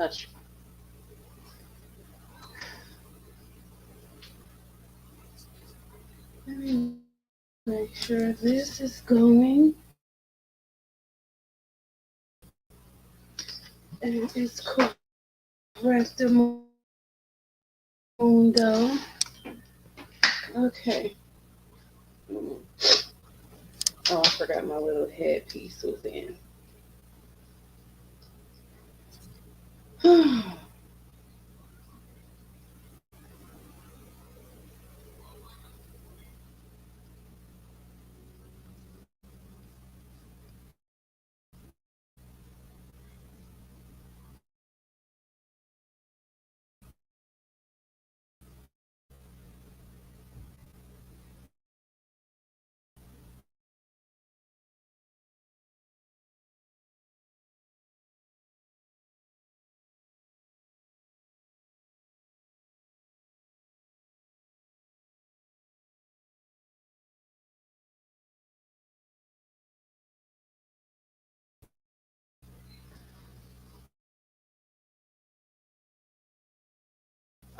Hush. Let me make sure this is going and it's correctamundo. Okay. Oh, I forgot my little headpiece was in.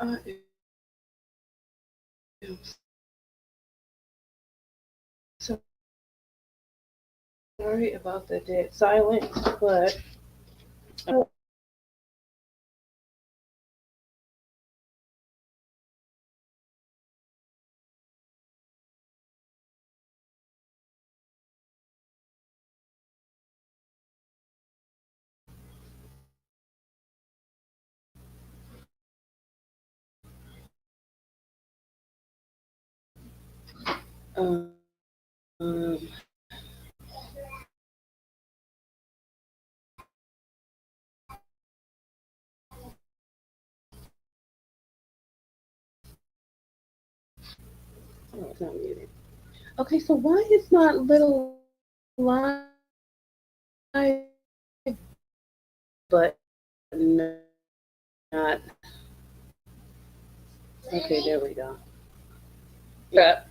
I am sorry about the dead silence, but um, oh, it's not muted. Okay, so why is my little live button not? Okay, there we go. Yeah.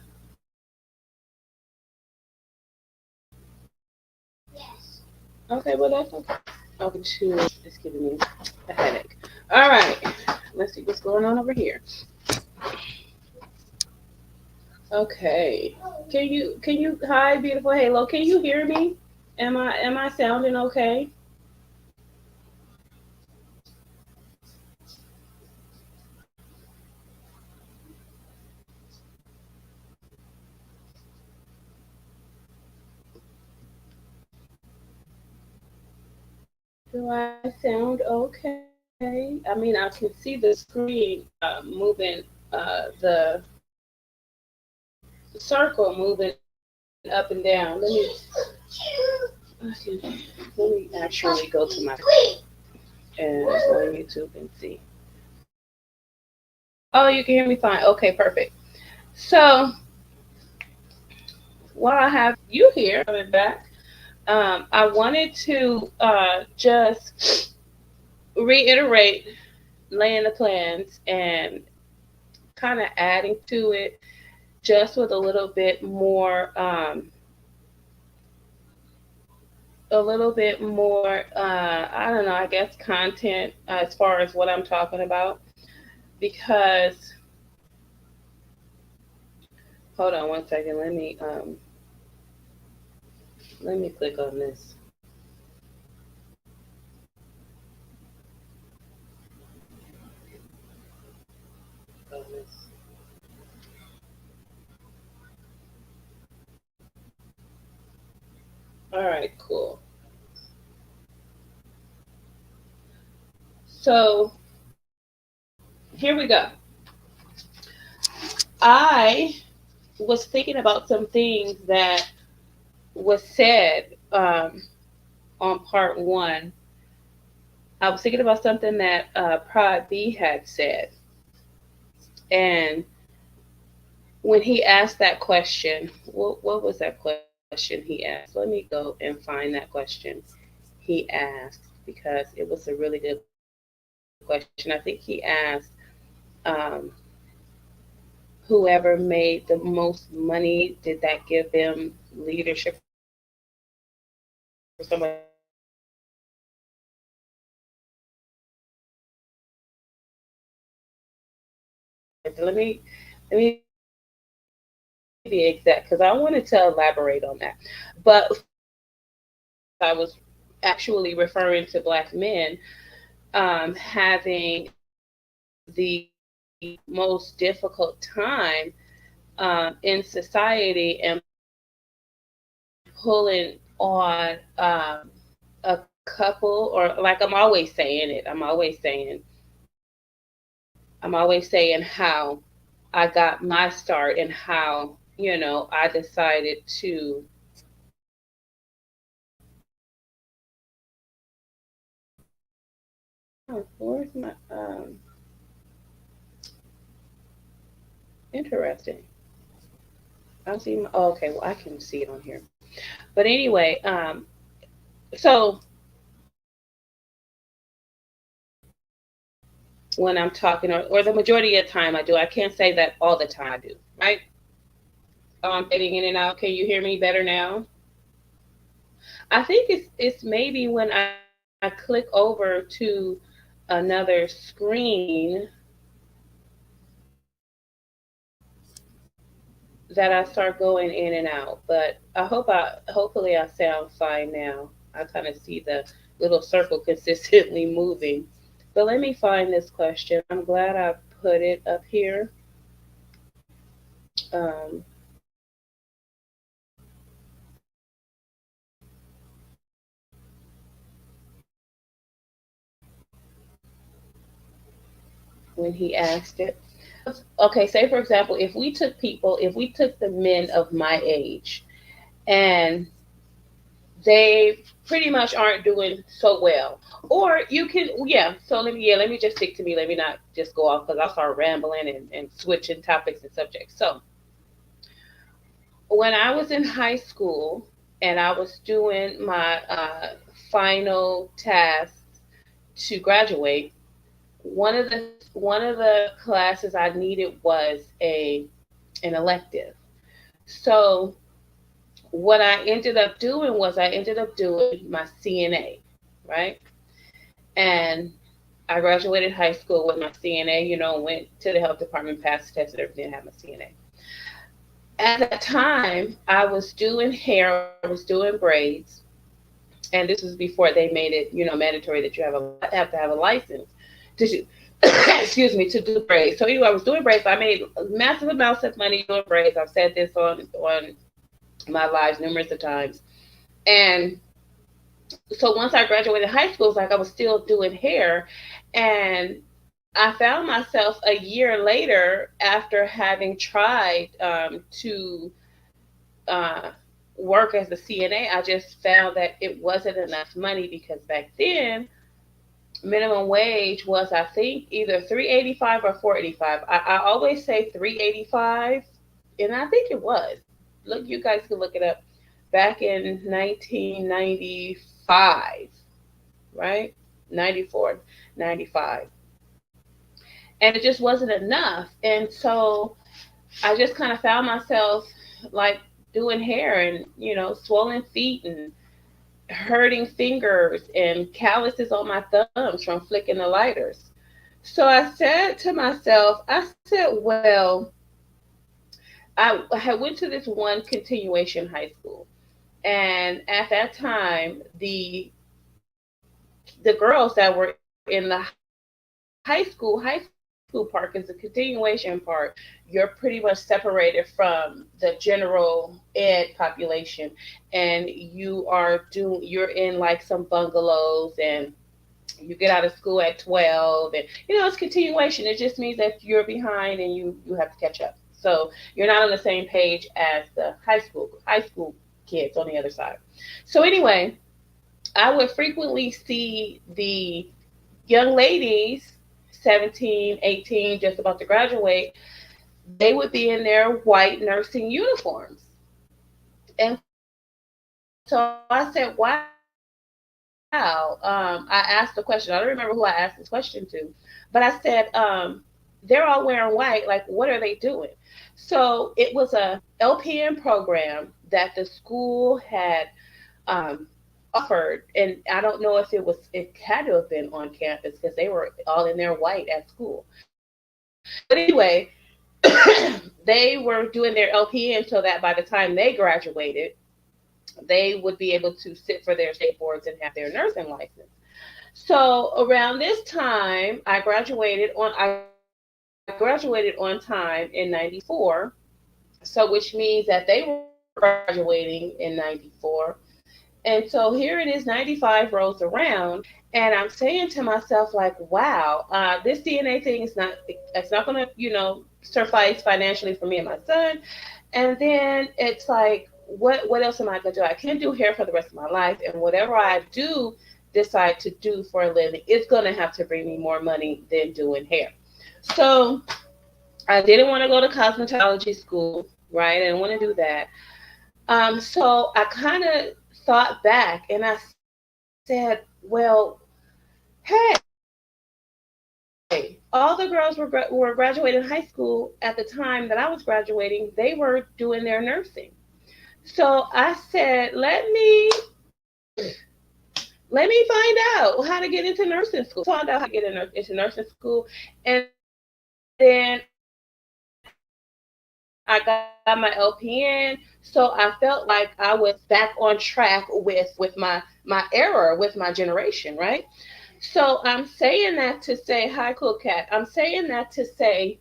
Okay, well that's okay. Okay, two. It's giving me a headache. All right, let's see what's going on over here. Okay, can you hi beautiful Halo? Can you hear me? Am I sounding okay? Do I sound okay? I mean, I can see the screen moving, the circle moving up and down. Let me actually go to my and on YouTube and see. Oh, you can hear me fine. Okay, perfect. So while I have you here coming back, I wanted to just reiterate laying the plans and kind of adding to it just with a little bit more, I don't know, I guess content as far as what I'm talking about. Because, hold on one second, let me click on this. On this. All right, cool. So here we go. I was thinking about some things that was said on part one. I was thinking about something that Prod B had said, and when he asked that question, what was that question he asked? Let me go and find that question he asked because it was a really good question. I think he asked, um, whoever made the most money, did that give them leadership or something like that? Let me be exact because I wanted to elaborate on that. But I was actually referring to black men having the most difficult time in society and pulling on a couple, or like I'm always saying how I got my start and how, I decided to where's my interesting. I see my, oh, okay, well I can see it on here. But anyway, so when I'm talking, or the majority of the time I do, I can't say that all the time I do, right? Oh, I'm fading in and out. Can you hear me better now? I think it's maybe when I click over to another screen that I start going in and out. But hopefully I sound fine now. I kind of see the little circle consistently moving. But let me find this question. I'm glad I put it up here. Um, when he asked it. Okay, say for example, if we took the men of my age and they pretty much aren't doing so well. Or you can, yeah. So let me just stick to me. Let me not just go off because I'll start rambling and switching topics and subjects. So when I was in high school and I was doing my final tasks to graduate, one of the classes I needed was a an elective. So what I ended up doing was I ended up doing my CNA, right? And I graduated high school with my CNA, went to the health department, passed the test and everything, had my CNA. At that time, I was doing hair, I was doing braids, and this was before they made it, mandatory that you have to have a license to do, excuse me, to do braids. So anyway, I was doing braids. I made massive amounts of money doing braids. I've said this on my lives numerous of times. And so once I graduated high school, it's like I was still doing hair, and I found myself a year later after having tried to uh, work as a CNA. I just found that it wasn't enough money because back then minimum wage was, I think, either 385 or 485. I always say 385, and I think it was. Look, you guys can look it up. Back in 1995, right? 94, 95. And it just wasn't enough. And so I just kind of found myself like doing hair and, swollen feet and hurting fingers and calluses on my thumbs from flicking the lighters. So I said to myself, I said, well, I had went to this one continuation high school. And at that time, the girls that were in the high school part is the continuation part. You're pretty much separated from the general ed population, and you're in like some bungalows, and you get out of school at 12, and it's continuation. It just means that you're behind and you have to catch up. So you're not on the same page as the high school kids on the other side. So anyway, I would frequently see the young ladies, 17, 18, just about to graduate. They would be in their white nursing uniforms. And so I said, wow. I asked the question. I don't remember who I asked this question to, but I said, they're all wearing white. Like, what are they doing? So it was a LPN program that the school had um, offered, and I don't know if it had to have been on campus because they were all in their white at school. But anyway, they were doing their LPN so that by the time they graduated, they would be able to sit for their state boards and have their nursing license. So around this time, I graduated on time in '94. So which means that they were graduating in '94. And so here it is, '95 rolls around, and I'm saying to myself like, wow, this DNA thing is not, it's not gonna, suffice financially for me and my son. And then it's like, what else am I gonna do? I can't do hair for the rest of my life, and whatever I do decide to do for a living, it's gonna have to bring me more money than doing hair. So I didn't want to go to cosmetology school, right? I didn't want to do that. So I kind of thought back and I said, well, hey, all the girls were graduating high school at the time that I was graduating. They were doing their nursing. So I said, let me find out how to get into nursing school. So I found out how to get into nursing school, and then I got my LPN. So I felt like I was back on track with my era, with my generation, right? So I'm saying that to say, hi, cool cat. I'm saying that to say,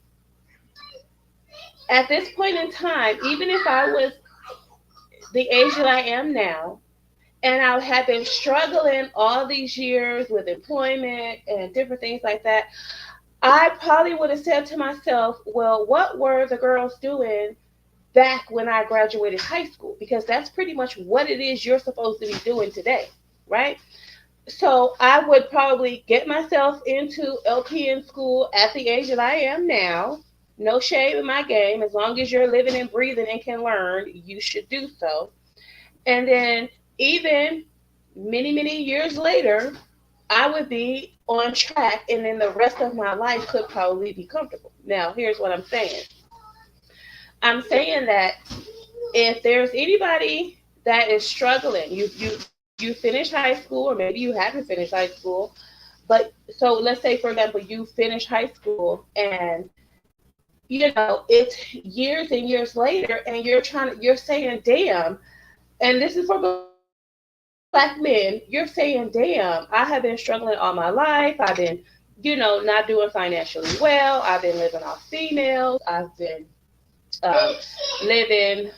at this point in time, even if I was the age that I am now, and I had been struggling all these years with employment and different things like that, I probably would have said to myself, well, what were the girls doing back when I graduated high school? Because that's pretty much what it is you're supposed to be doing today, right? So I would probably get myself into LPN school at the age that I am now. No shame in my game. As long as you're living and breathing and can learn, you should do so. And then even many, many years later, I would be on track, and then the rest of my life could probably be comfortable. Now, here's what I'm saying. I'm saying that if there's anybody that is struggling, you finish high school, or maybe you haven't finished high school, but so let's say for example you finish high school, and it's years and years later, and you're saying, damn, and this is for black men, you're saying, damn, I have been struggling all my life. I've been, not doing financially well. I've been living off females. I've been living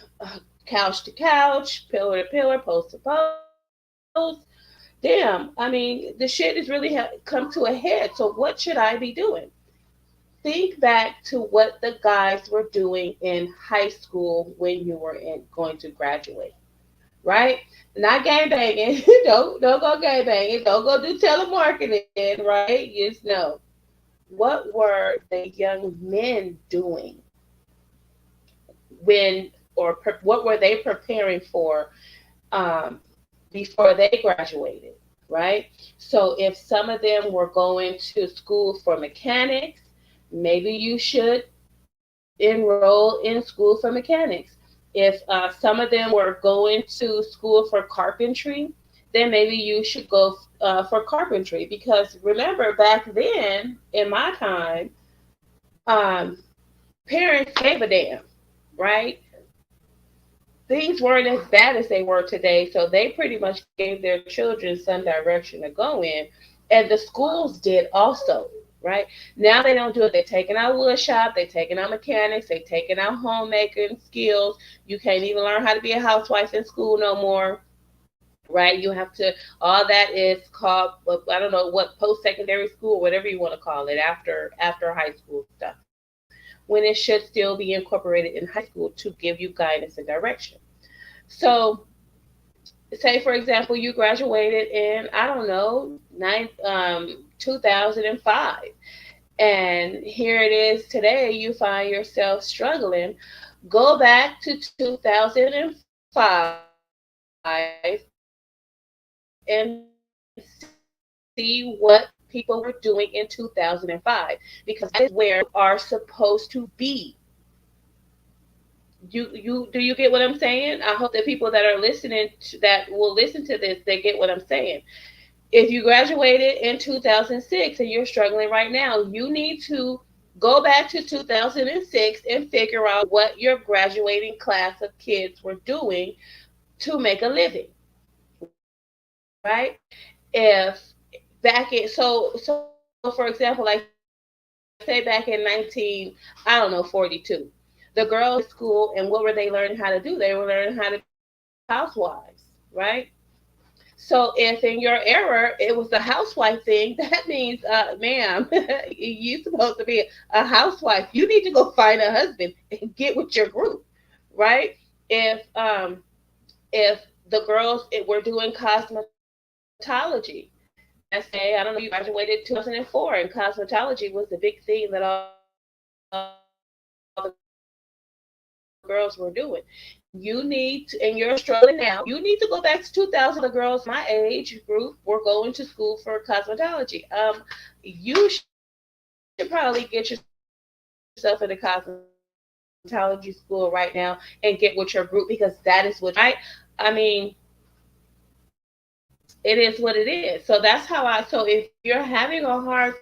couch to couch, pillar to pillar, post to post. Damn, I mean, the shit has really come to a head. So what should I be doing? Think back to what the guys were doing in high school when you were going to graduate, right? Not gang banging. don't go gang banging. Don't go do telemarketing, right? Just no. What were the young men doing when, or what were they preparing for um, before they graduated, right? So if some of them were going to school for mechanics, maybe you should enroll in school for mechanics. If some of them were going to school for carpentry, then maybe you should go for carpentry. Because remember, back then, in my time, um, parents gave a damn, right? Things weren't as bad as they were today, so they pretty much gave their children some direction to go in, and the schools did also. Right now, they don't do it. They're taking out wood shop, they're taking out mechanics, they're taking out homemaking skills. You can't even learn how to be a housewife in school no more. Right? You have to. All that is called, I don't know what, post secondary school, whatever you want to call it, after high school stuff. When it should still be incorporated in high school to give you guidance and direction. So, say for example, you graduated in, I don't know, 2005, and here it is today. You find yourself struggling. Go back to 2005 and see what people were doing in 2005, because that is where you are supposed to be. You do you get what I'm saying? I hope that people that are listening that will listen to this, they get what I'm saying. If you graduated in 2006 and you're struggling right now, you need to Go back to 2006 and figure out what your graduating class of kids were doing to make a living, right? If back in so for example, like say back in 19, I don't know, 42, the girls in school, and what were they learning how to do? They were learning how to be housewives, right? So if in your era it was the housewife thing, that means, ma'am, you supposed to be a housewife. You need to go find a husband and get with your group, right? If if the girls were doing cosmetology, let's say, I don't know, you graduated 2004, and cosmetology was the big thing that all the girls were doing. You need to, and you're struggling now. You need to go back to 2006 and figure out what all the girls my age group were going to school for cosmetology. You should probably get yourself into cosmetology school right now and get with your group, because that is what you need, right? I mean, it is what it is. So that's how so if you're having a hard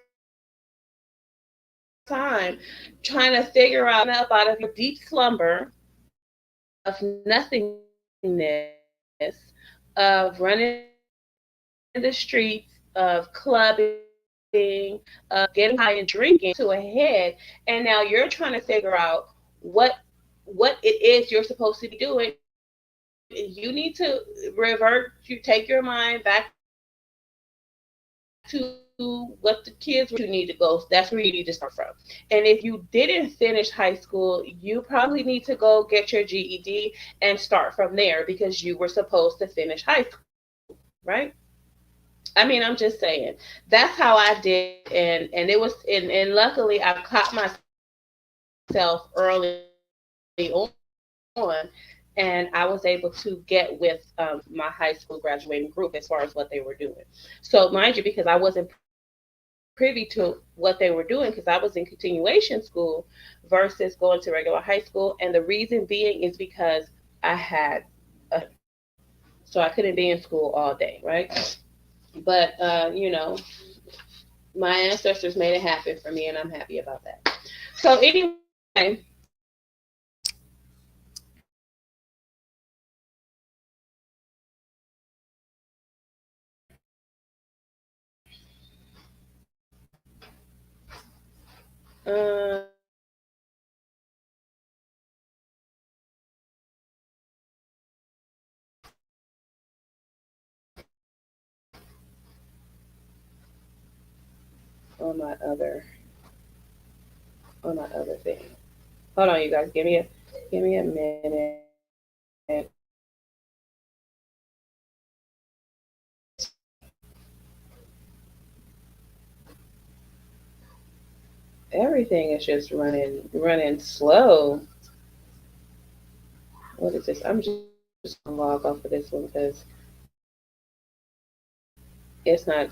time trying to figure out waking up out of your deep slumber of nothingness, of running the streets, of clubbing, of getting high and drinking, and getting to a head, and now you're trying to figure out what what it is you're supposed to be doing, you need to revert, you take your mind back to what the kids were doing, and that's where you need to start from. And if you didn't finish high school, you probably need to go get your GED and start from there, because you were supposed to finish high school, right? I mean, I'm just saying. That's how I did it, and it was, and luckily I caught myself early on, and I was able to get with my high school graduating group as far as what they were doing. So mind you, because I wasn't privy to what they were doing, because I was in continuation school versus going to regular high school, and the reason being is because I had a son, so I couldn't be in school all day, right? But my ancestors made it happen for me, and I'm happy about that. So anyway, on my other thing. Hold on, you guys. Give me a minute. Everything is just running slow. What is this? I'm just gonna log off of this one because it's not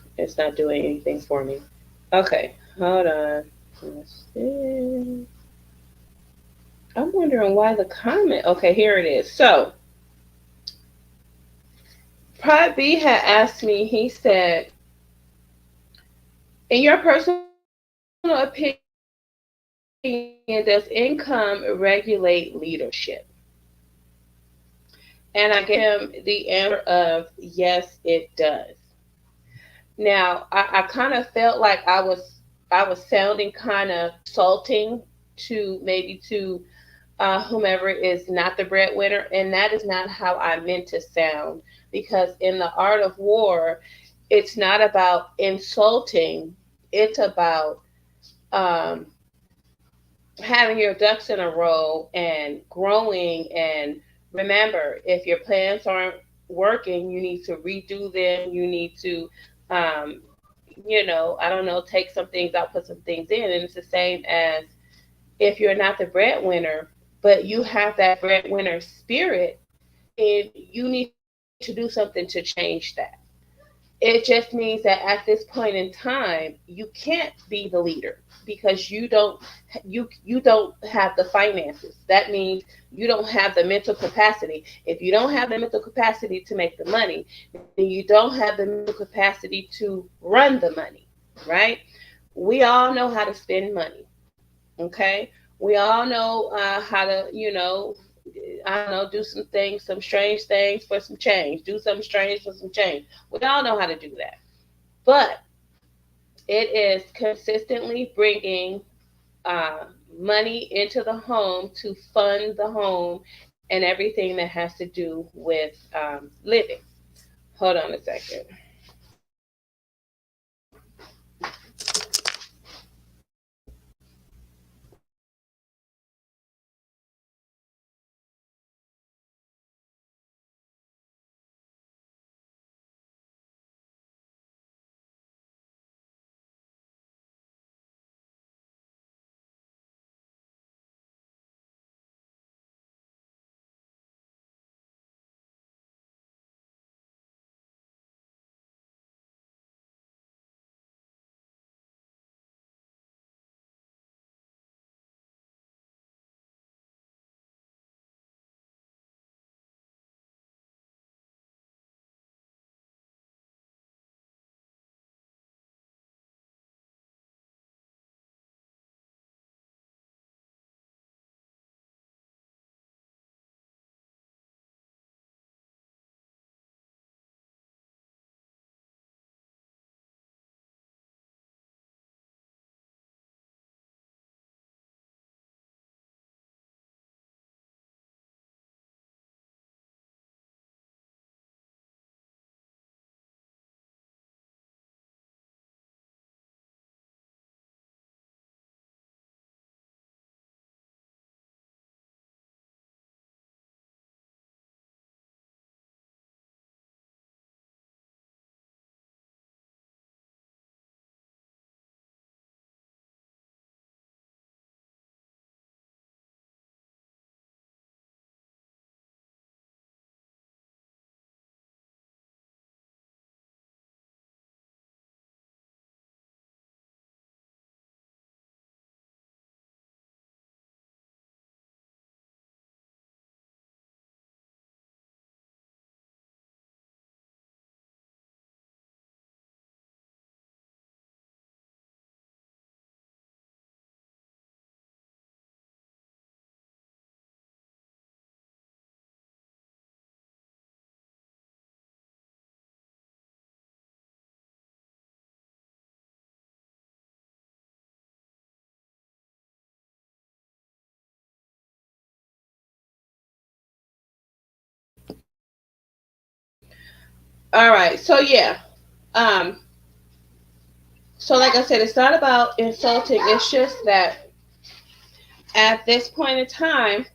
doing anything for me. Okay, hold on. Let's see. I'm wondering why the comment. Okay, here it is. So Pride B had asked me. He said, "In your personal opinion, does income regulate leadership?" And I gave him the answer of yes, it does. Now, I kind of felt like I was sounding kind of insulting to maybe to whomever is not the breadwinner, and that is not how I meant to sound. Because in the art of war, it's not about insulting; it's about um, having your ducks in a row and growing. And remember, if your plans aren't working, you need to redo them. You need to, um, I don't know, take some things out, put some things in. And it's the same as if you're not the breadwinner, but you have that breadwinner spirit, and you need to do something to change that. It just means that at this point in time, you can't be the leader because you don't have the finances. That means you don't have the mental capacity. If you don't have the mental capacity to make the money, then you don't have the mental capacity to run the money, right? We all know how to spend money. Okay, we all know how to, I don't know, do some things, some strange things for some change. Do something strange for some change. We all know how to do that. But it is consistently bringing uh, money into the home to fund the home and everything that has to do with living. Hold on a second. All right. So yeah. Um. So like I said, it's not about insulting. It's just that at this point in time,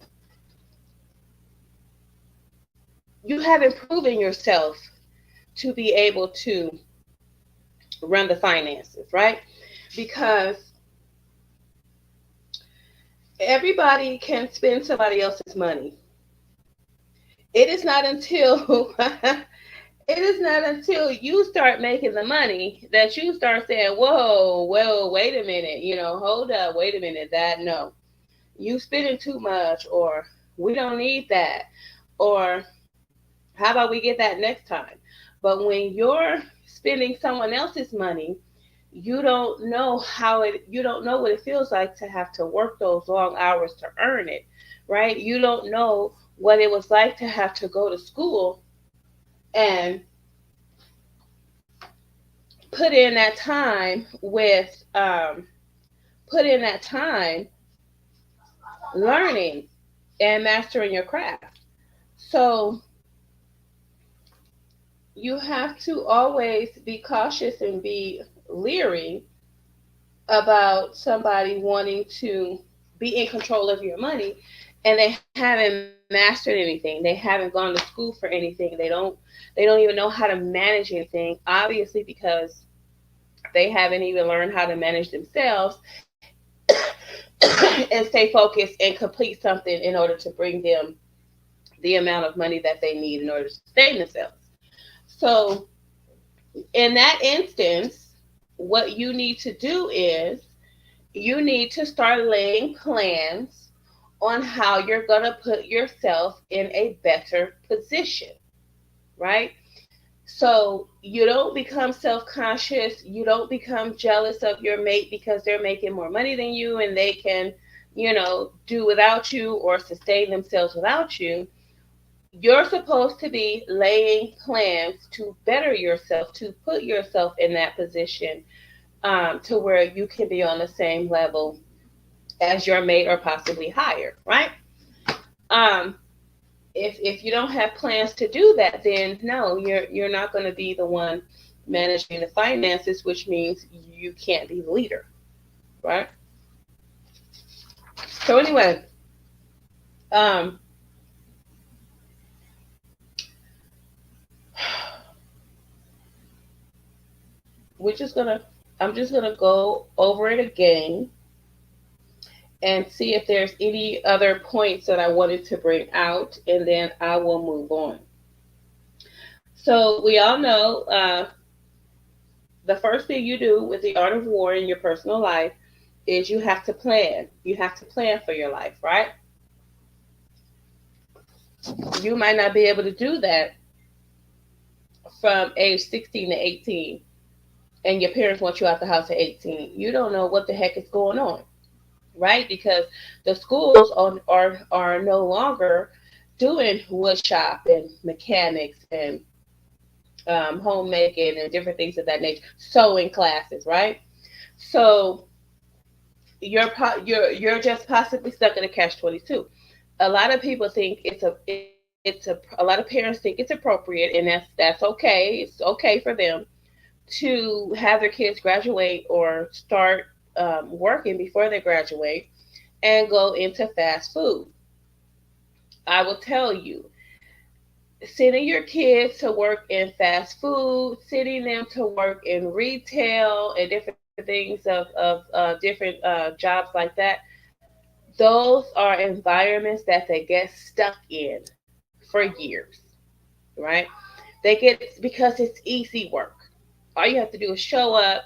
you haven't proven yourself to be able to run the finances, right? Because everybody can spend somebody else's money. It is not until it is not until you start making the money that you start saying, "Whoa, whoa, wait a minute, hold up, wait a minute, that no, you spending too much," or "We don't need that," or "How about we get that next time?" But when you're spending someone else's money, you don't know what it feels like to have to work those long hours to earn it, right? You don't know what it was like to have to go to school and put in that time with put in that time learning and mastering your craft. So you have to always be cautious and be leery about somebody wanting to be in control of your money and they haven't mastered anything. They haven't gone to school for anything. They don't even know how to manage anything, obviously because they haven't even learned how to manage themselves and stay focused and complete something in order to bring them the amount of money that they need in order to sustain themselves. So, in that instance, what you need to do is you need to start laying plans on how you're going to put yourself in a better position, right? So you don't become self conscious. You don't become jealous of your mate because they're making more money than you and they can, do without you or sustain themselves without you. You're supposed to be laying plans to better yourself, to put yourself in that position, to where you can be on the same level as your mate or possibly higher, right? Um, if you don't have plans to do that, then no, you're not going to be the one managing the finances, which means you can't be the leader, right? So anyway, um, we're just gonna I'm just gonna go over it again and see if there's any other points that I wanted to bring out, and then I will move on. So we all know the first thing you do with the art of war in your personal life is you have to plan. You have to plan for your life, right? You might not be able to do that from age 16 to 18, and your parents want you out the house at 18. You don't know what the heck is going on, right? Because the schools are no longer doing wood shop and mechanics and homemaking and different things of that nature, sewing classes, right? So you're just possibly stuck in a catch 22. A lot of people think a lot of parents think it's appropriate, and that's okay. It's okay for them to have their kids graduate or start working before they graduate and go into fast food. I will tell you, sending your kids to work in fast food, sending them to work in retail and different things of different jobs like that, those are environments that they get stuck in for years, right? They get because it's easy work. All you have to do is show up,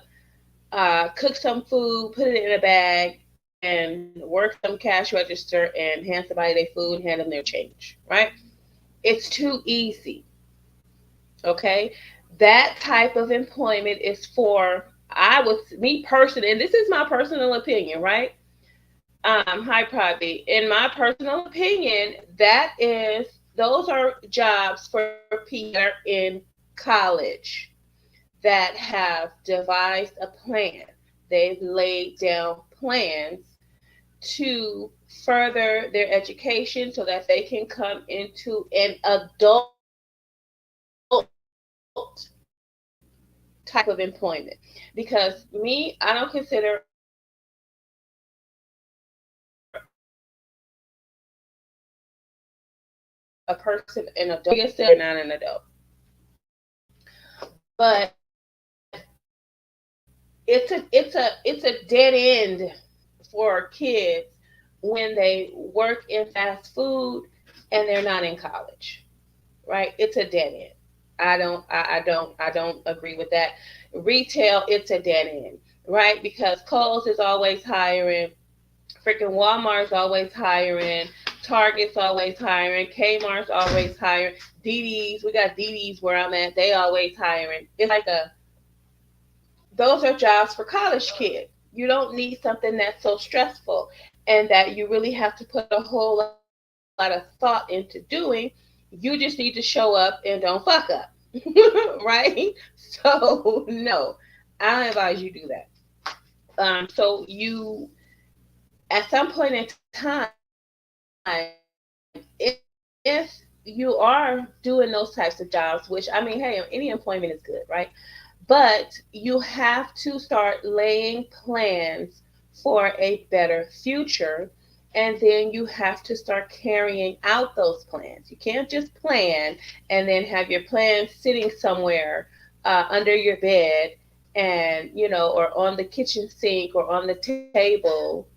cook some food, put it in a bag, and work some cash register and hand somebody their food, hand them their change, right? It's too easy, okay? That type of employment is for, me personally, and this is my personal opinion, right? Hi, Pravi. In my personal opinion, those are jobs for people that are in college that have devised a plan. They've laid down plans to further their education so that they can come into an adult type of employment. Because me, I don't consider a person an adult. They're not an adult. But it's a dead end for kids when they work in fast food and they're not in college, right? It's a dead end. I don't agree with that. Retail, it's a dead end, right? Because Kohl's is always hiring, freaking Walmart's always hiring, Target's always hiring, Kmart's always hiring, DD's, we got DD's where I'm at, they always hiring. It's like a those are jobs for college kids. You don't need something that's so stressful and that you really have to put a whole lot of thought into doing. You just need to show up and don't fuck up. Right? So no, I don't advise you do that. So you at some point in time, if you are doing those types of jobs, which I mean, hey, any employment is good, right? But you have to start laying plans for a better future. And then you have to start carrying out those plans. You can't just plan and then have your plans sitting somewhere under your bed and, or on the kitchen sink or on the table,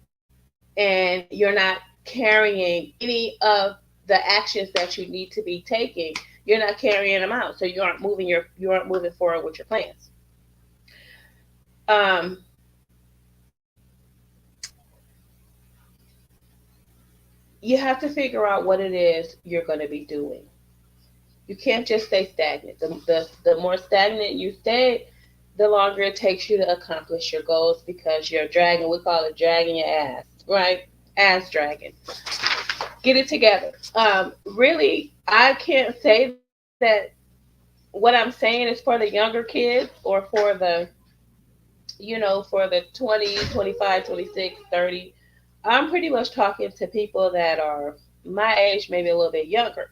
and you're not carrying any of the actions that you need to be taking. You're not carrying them out, so you aren't moving forward with your plans. Um, you have to figure out what it is you're going to be doing. You can't just stay stagnant. The more stagnant you stay, the longer it takes you to accomplish your goals because you're dragging, we call it dragging your ass, right? Ass dragging. Get it together. Really, I can't say that what I'm saying is for the younger kids or for for the 20, 25, 26, 30. I'm pretty much talking to people that are my age, maybe a little bit younger.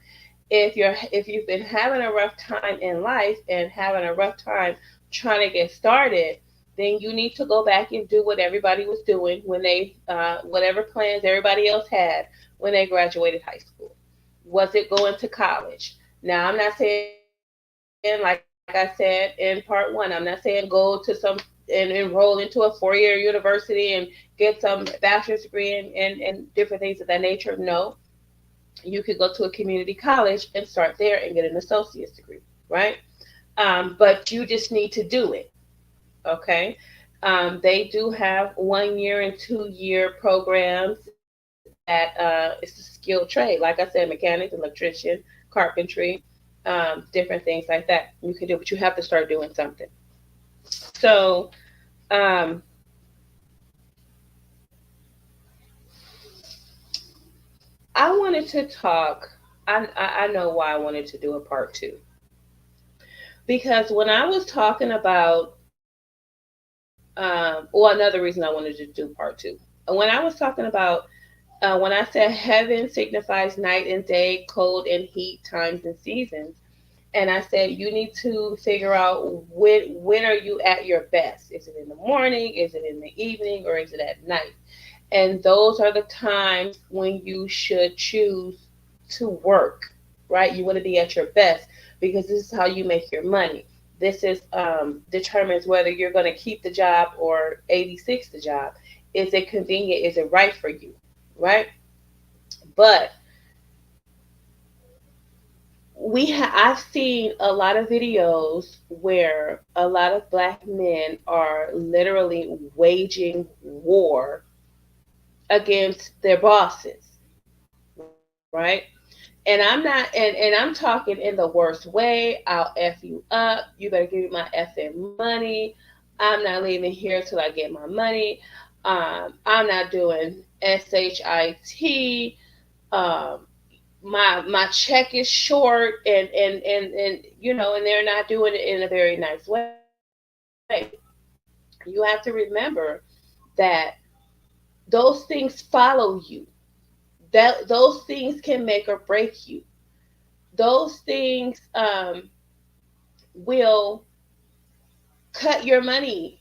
If you've been having a rough time in life and having a rough time trying to get started, then you need to go back and do what everybody was doing when they whatever plans everybody else had when they graduated high school. Was it going to college? Now I'm not saying, like I said in part one, I'm not saying go to some and enroll into a 4-year university and get some bachelor's degree and different things of that nature. No, you could go to a community college and start there and get an associate's degree, right? But you just need to do it, okay? They do have 1 year and 2 year programs that it's a skilled trade, like I said, mechanics, electrician, carpentry, different things like that. You can do, but you have to start doing something. So, um, I wanted to talk. I know why I wanted to do a part two because when I was talking about well, another reason I wanted to do part two. When I was talking about when I said heaven signifies night and day, cold and heat, times and seasons, and I said you need to figure out when are you at your best? Is it in the morning? Is it in the evening? Or is it at night? And those are the times when you should choose to work, right? You want to be at your best because this is how you make your money. This is determines whether you're going to keep the job or 86 the job. Is it convenient? Is it right for you, right? But I've seen a lot of videos where a lot of black men are literally waging war against their bosses, right? And I'm talking in the worst way. I'll F you up. You better give me my effing money. I'm not leaving here till I get my money. I'm not doing SHIT. Um, my check is short, and and they're not doing it in a very nice way. You have to remember that those things follow you. Those things can make or break you. Those things will cut your money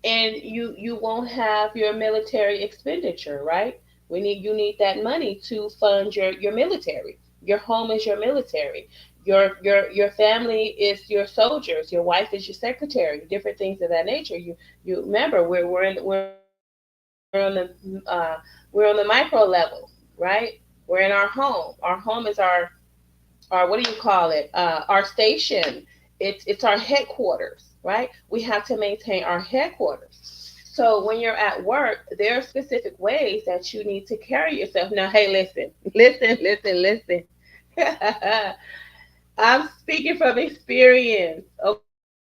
and you won't have your military expenditure, right? You need that money to fund your military. Your home is your military. Your family is your soldiers. Your wife is your secretary. Different things of that nature. You remember we're on the micro level, right? We're in our home. Our home is our what do you call it? Our station. It's our headquarters, right? We have to maintain our headquarters. So when you're at work, there are specific ways that you need to carry yourself. Now, hey, listen, listen. I'm speaking from experience, okay?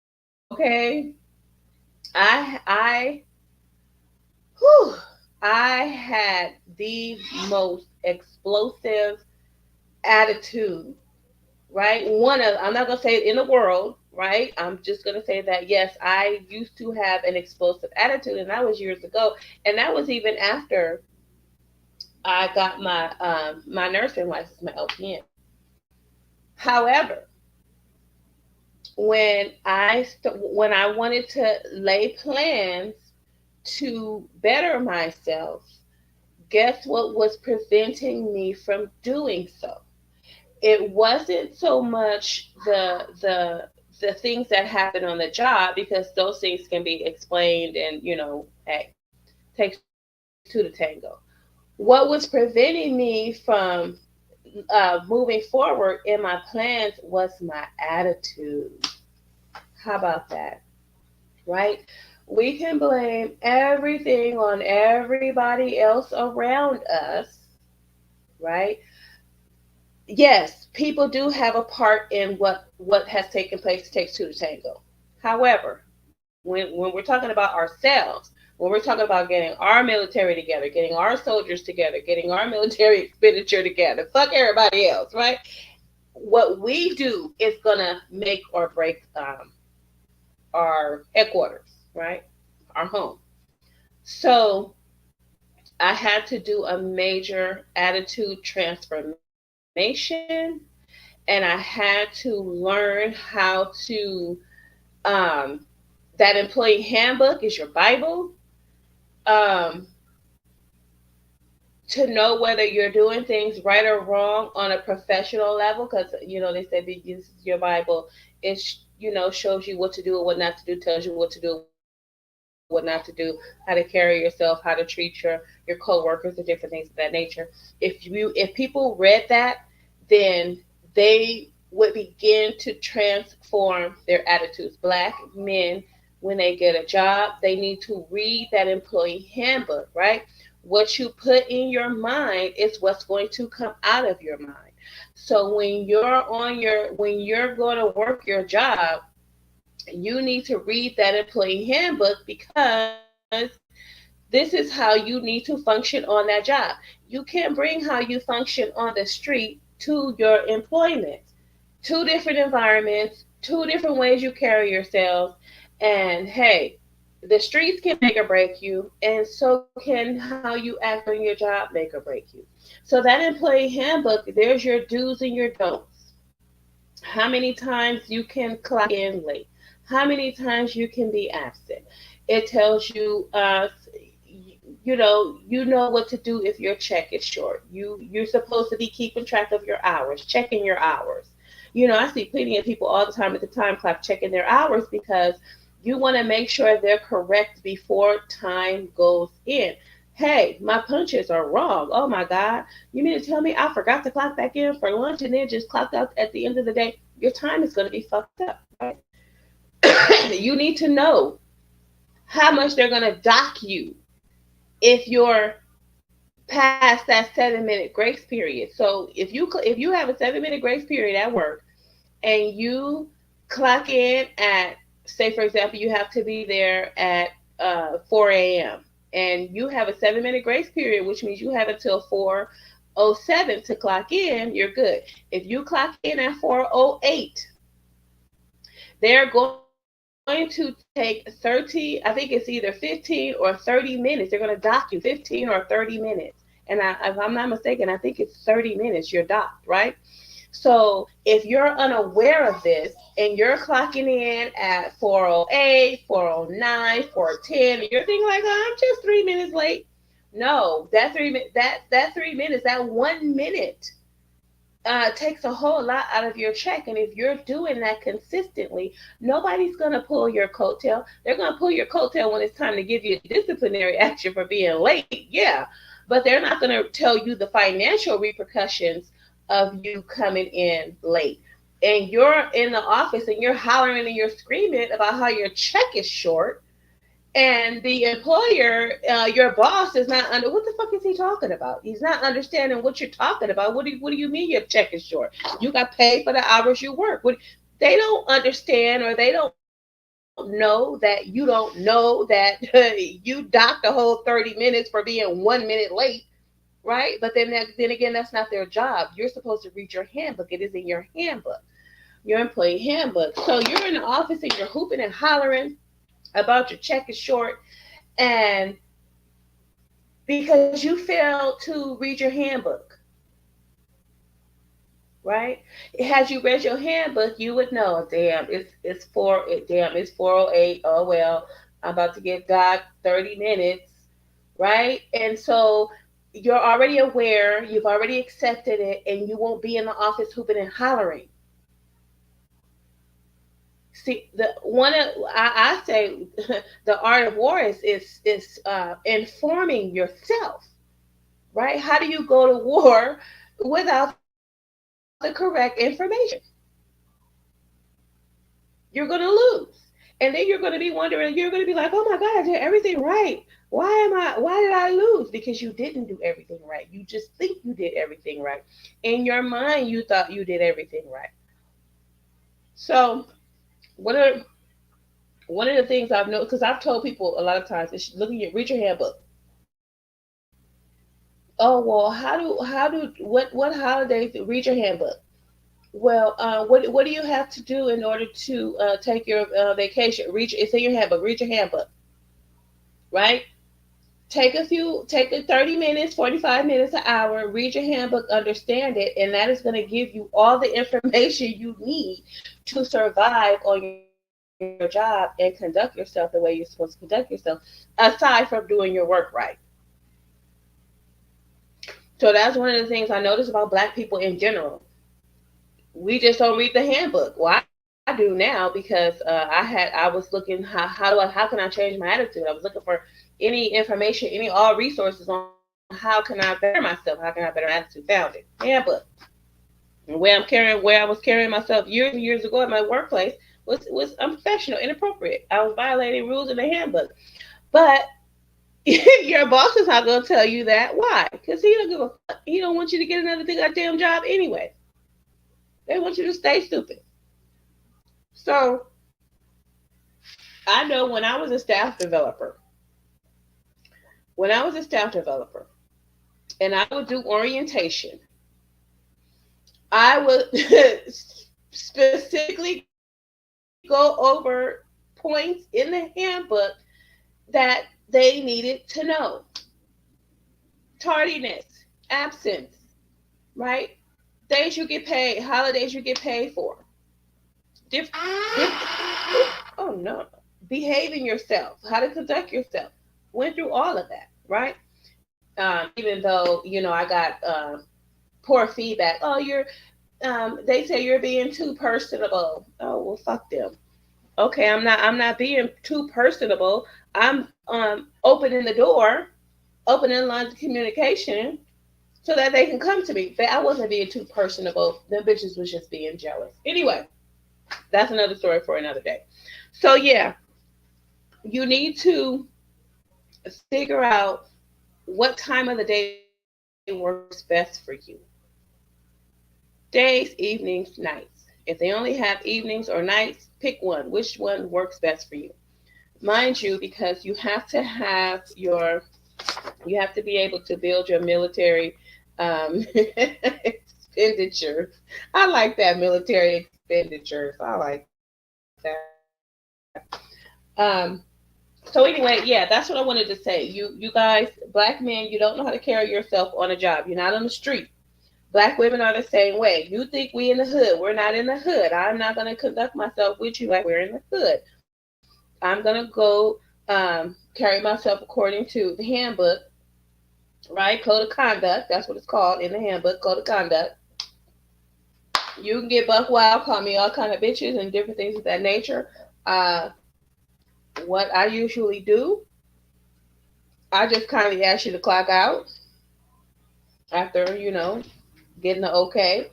I, whew, I had the most explosive attitude, right? I'm not gonna say in the world, right? I'm just gonna say that yes, I used to have an explosive attitude, and that was years ago, and that was even after I got my nursing license, my LPN. However, when I wanted to lay plans to better myself, guess what was preventing me from doing so? It wasn't so much the things that happen on the job because those things can be explained and hey, takes two to tango. What was preventing me from moving forward in my plans was my attitude. How about that? Right? We can blame everything on everybody else around us, right? yes, people do have a part in what has taken place. It takes two to tango. However, when we're talking about ourselves, when we're talking about getting our military together, getting our soldiers together, getting our military expenditure together, fuck everybody else, right? What we do is gonna make or break our headquarters, right? Our home. So I had to do a major attitude transformation, and I had to learn how to um, that employee handbook is your Bible. Um, to know whether you're doing things right or wrong on a professional level, because they say this is your Bible. It shows you what to do and what not to do, tells you what to do, what not to do, how to carry yourself, how to treat your coworkers, and different things of that nature. If people read that, then they would begin to transform their attitudes. Black men, when they get a job, they need to read that employee handbook, right? What you put in your mind is what's going to come out of your mind. So when you're going to work your job, you need to read that employee handbook, because this is how you need to function on that job. You can't bring how you function on the street to your employment. Two different environments, two different ways you carry yourself. And hey, the streets can make or break you, and so can how you act on your job make or break you. So that employee handbook, there's your do's and your don'ts. How many times you can clock in late, how many times you can be absent. It tells you, you know what to do if your check is short. You're supposed to be keeping track of your hours, checking your hours. I see plenty of people all the time at the time clock checking their hours, because you want to make sure they're correct before time goes in. Hey, my punches are wrong. Oh my God. You mean to tell me I forgot to clock back in for lunch and then just clocked out at the end of the day? Your time is going to be fucked up, right? You need to know how much they're going to dock you if you're past that 7 minute grace period. So if you have a 7 minute grace period at work, and you clock in at, say for example, you have to be there at 4 a.m., and you have a 7 minute grace period, which means you have until 4:07 to clock in, you're good. If you clock in at 4:08, they're going to take 30, I think it's either 15 or 30 minutes. They're going to dock you 15 or 30 minutes. And if I'm not mistaken, I think it's 30 minutes you're docked, right? So if you're unaware of this and you're clocking in at 4:08, 4:09, 4:10, and you're thinking like, oh, I'm just 3 minutes late. No, that 3 minutes, that 1 minute takes a whole lot out of your check. And if you're doing that consistently, nobody's going to pull your coattail. They're going to pull your coattail when it's time to give you disciplinary action for being late. Yeah. But they're not going to tell you the financial repercussions of you coming in late. And you're in the office and you're hollering and you're screaming about how your check is short, and the employer, your boss, is not under. What the fuck is he talking about? He's not understanding what you're talking about. What do you mean your check is short? You got paid for the hours you work. They don't understand, or they don't know that you don't know that you docked the whole 30 minutes for being 1 minute late, right? But then again, that's not their job. You're supposed to read your handbook. It is in your handbook, your employee handbook. So you're in the office and you're hooping and hollering about your check is short, and because you failed to read your handbook, right? Had you read your handbook, you would know, damn, it's 4:08. Oh well, I'm about to get docked 30 minutes, right? And so you're already aware, you've already accepted it, and you won't be in the office hooping and hollering. See, the one of I say the art of war is informing yourself, right? How do you go to war without the correct information? You're going to lose. And then you're going to be wondering, you're going to be like, oh my God, I did everything right. Why did I lose? Because you didn't do everything right. You just think you did everything right. In your mind, you thought you did everything right. So, what are one of the things I've noticed, because I've told people a lot of times, is read your handbook. Oh well, what holidays read your handbook? Well, what do you have to do in order to take your vacation? It's in your handbook. Read your handbook, right? Take a 30 minutes, 45 minutes, an hour, read your handbook, understand it, and that is going to give you all the information you need to survive on your job and conduct yourself the way you're supposed to conduct yourself, aside from doing your work right. So that's one of the things I notice about black people in general. We just don't read the handbook. Well, I do now because I was looking how can I change my attitude? I was looking for any information, all resources on how can I better myself, how can I better my attitude. Found it handbook. And where I was carrying myself years and years ago at my workplace was unprofessional, inappropriate. I was violating rules in the handbook. But your boss is not going to tell you that. Why? Because he don't give a fuck. He don't want you to get another goddamn job anyway. They want you to stay stupid. So I know when I was a staff developer, and I would do orientation, I would specifically go over points in the handbook that they needed to know. Tardiness, absence, right? Days you get paid, holidays you get paid for. Oh no. Behaving yourself, how to conduct yourself. Went through all of that, right? Even though, I got poor feedback. Oh, they say you're being too personable. Oh, well, fuck them. Okay, I'm not being too personable. I'm opening the door, opening lines of communication so that they can come to me. But I wasn't being too personable. Them bitches was just being jealous. Anyway, that's another story for another day. So yeah, you need to figure out what time of the day works best for you. Days, evenings, nights. If they only have evenings or nights, pick one. Which one works best for you? Mind you, because you have to be able to build your military expenditures. I like that, military expenditures. I like that. Um, so anyway, yeah, that's what I wanted to say. You guys, black men, you don't know how to carry yourself on a job. You're not on the street. Black women are the same way. You think we in the hood. We're not in the hood. I'm not going to conduct myself with you like we're in the hood. I'm going to go carry myself according to the handbook, right? Code of conduct. That's what it's called in the handbook, code of conduct. You can get buck wild, call me all kind of bitches and different things of that nature. Uh, what I usually do, I just kindly ask you to clock out after, getting the okay.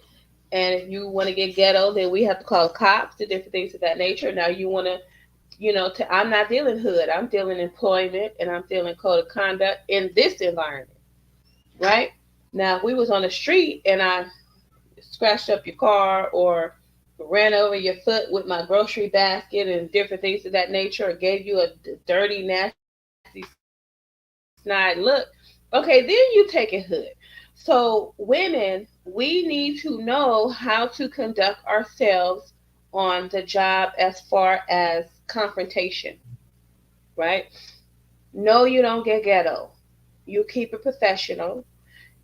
And if you want to get ghetto, then we have to call cops to different things of that nature. Now you want to, I'm not dealing hood. I'm dealing employment and I'm dealing code of conduct in this environment, right? Now, if we was on the street and I scratched up your car or ran over your foot with my grocery basket and different things of that nature, or gave you a dirty, nasty, snide look, okay, then you take it hood. So, women, we need to know how to conduct ourselves on the job as far as confrontation, right? No, you don't get ghetto. You keep it professional.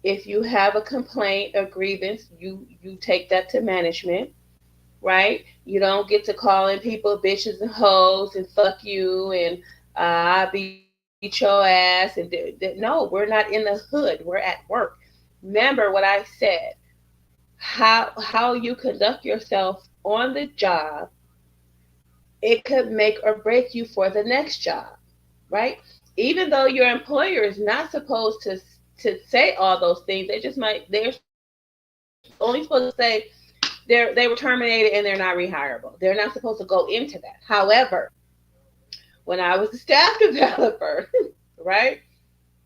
If you have a complaint or grievance, you take that to management, right? You don't get to calling people bitches and hoes and fuck you and I beat your ass and no, we're not in the hood. We're at work. Remember what I said. How you conduct yourself on the job, it could make or break you for the next job, right? Even though your employer is not supposed to say all those things, they're only supposed to say they were terminated and they're not rehirable. They're not supposed to go into that. However, when I was a staff developer, right?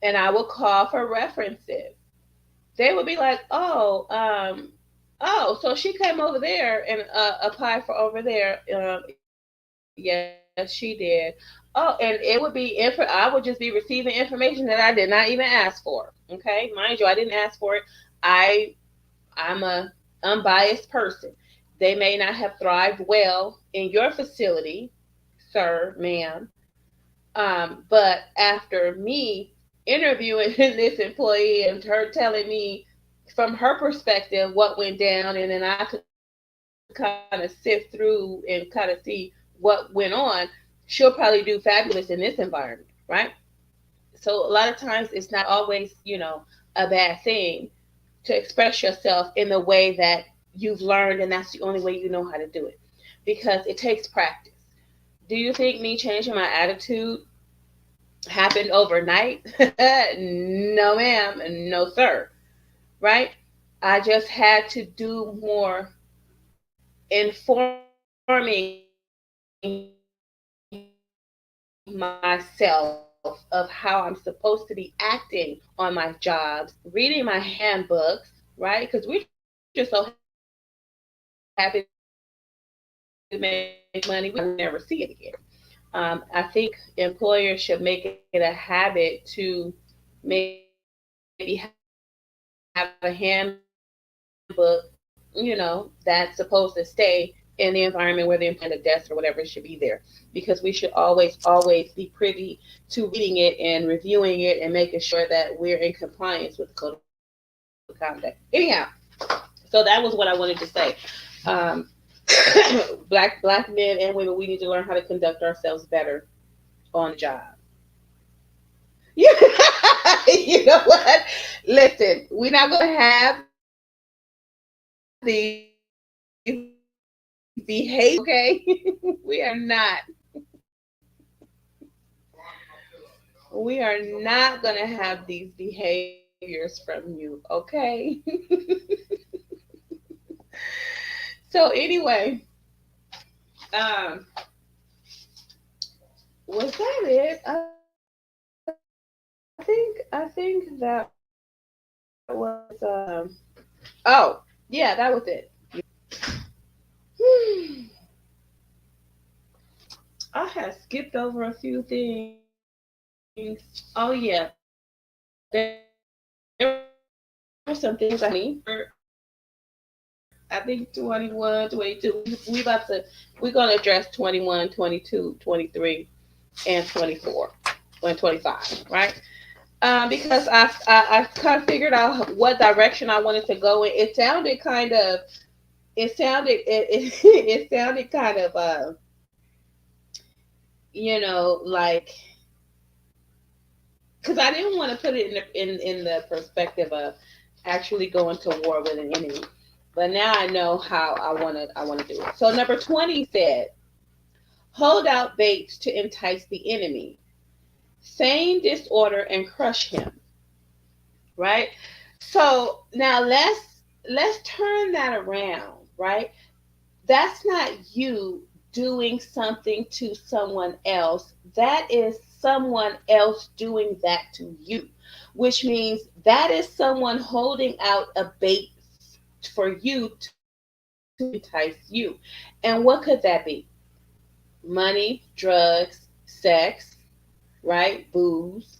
And I would call for references. They would be like, oh, so she came over there and applied for over there. Yes, she did. Oh, and it would be I would just be receiving information that I did not even ask for. Okay, mind you, I didn't ask for it. I I'm a unbiased person. They may not have thrived well in your facility, sir, ma'am. But after me interviewing this employee and her telling me from her perspective what went down, and then I could kind of sift through and kind of see what went on, she'll probably do fabulous in this environment, right? So a lot of times it's not always, a bad thing to express yourself in the way that you've learned, and that's the only way you know how to do it because it takes practice. Do you think me changing my attitude happened overnight? No, ma'am, no, sir. Right? I just had to do more informing myself of how I'm supposed to be acting on my jobs, reading my handbooks, right? Because we're just so happy to make money, we never see it again. I think employers should make it a habit to maybe have a handbook, that's supposed to stay in the environment where the employee the desk or whatever it should be there. Because we should always be privy to reading it and reviewing it and making sure that we're in compliance with the code of conduct. Anyhow, so that was what I wanted to say. Um, black men and women, we need to learn how to conduct ourselves better on the job. You know what? Listen, we're not gonna have these behaviors, okay? We are not. We are not gonna have these behaviors from you, okay? So anyway, um, was that it? I think that was oh, yeah, that was it. I had skipped over a few things. Oh yeah, there were some things I need to for I think 21, 22. We're gonna address 21, 22, 23, and 24 and 25, right? Because I kind of figured out what direction I wanted to go in. It sounded kind of like because I didn't want to put it in the perspective of actually going to war with an enemy. But now I know how I want to do it. So number 20 said, hold out baits to entice the enemy, feign disorder and crush him. Right. So now let's turn that around. Right. That's not you doing something to someone else. That is someone else doing that to you, which means that is someone holding out a bait for you to entice you. And what could that be? Money, drugs, sex, right? Booze,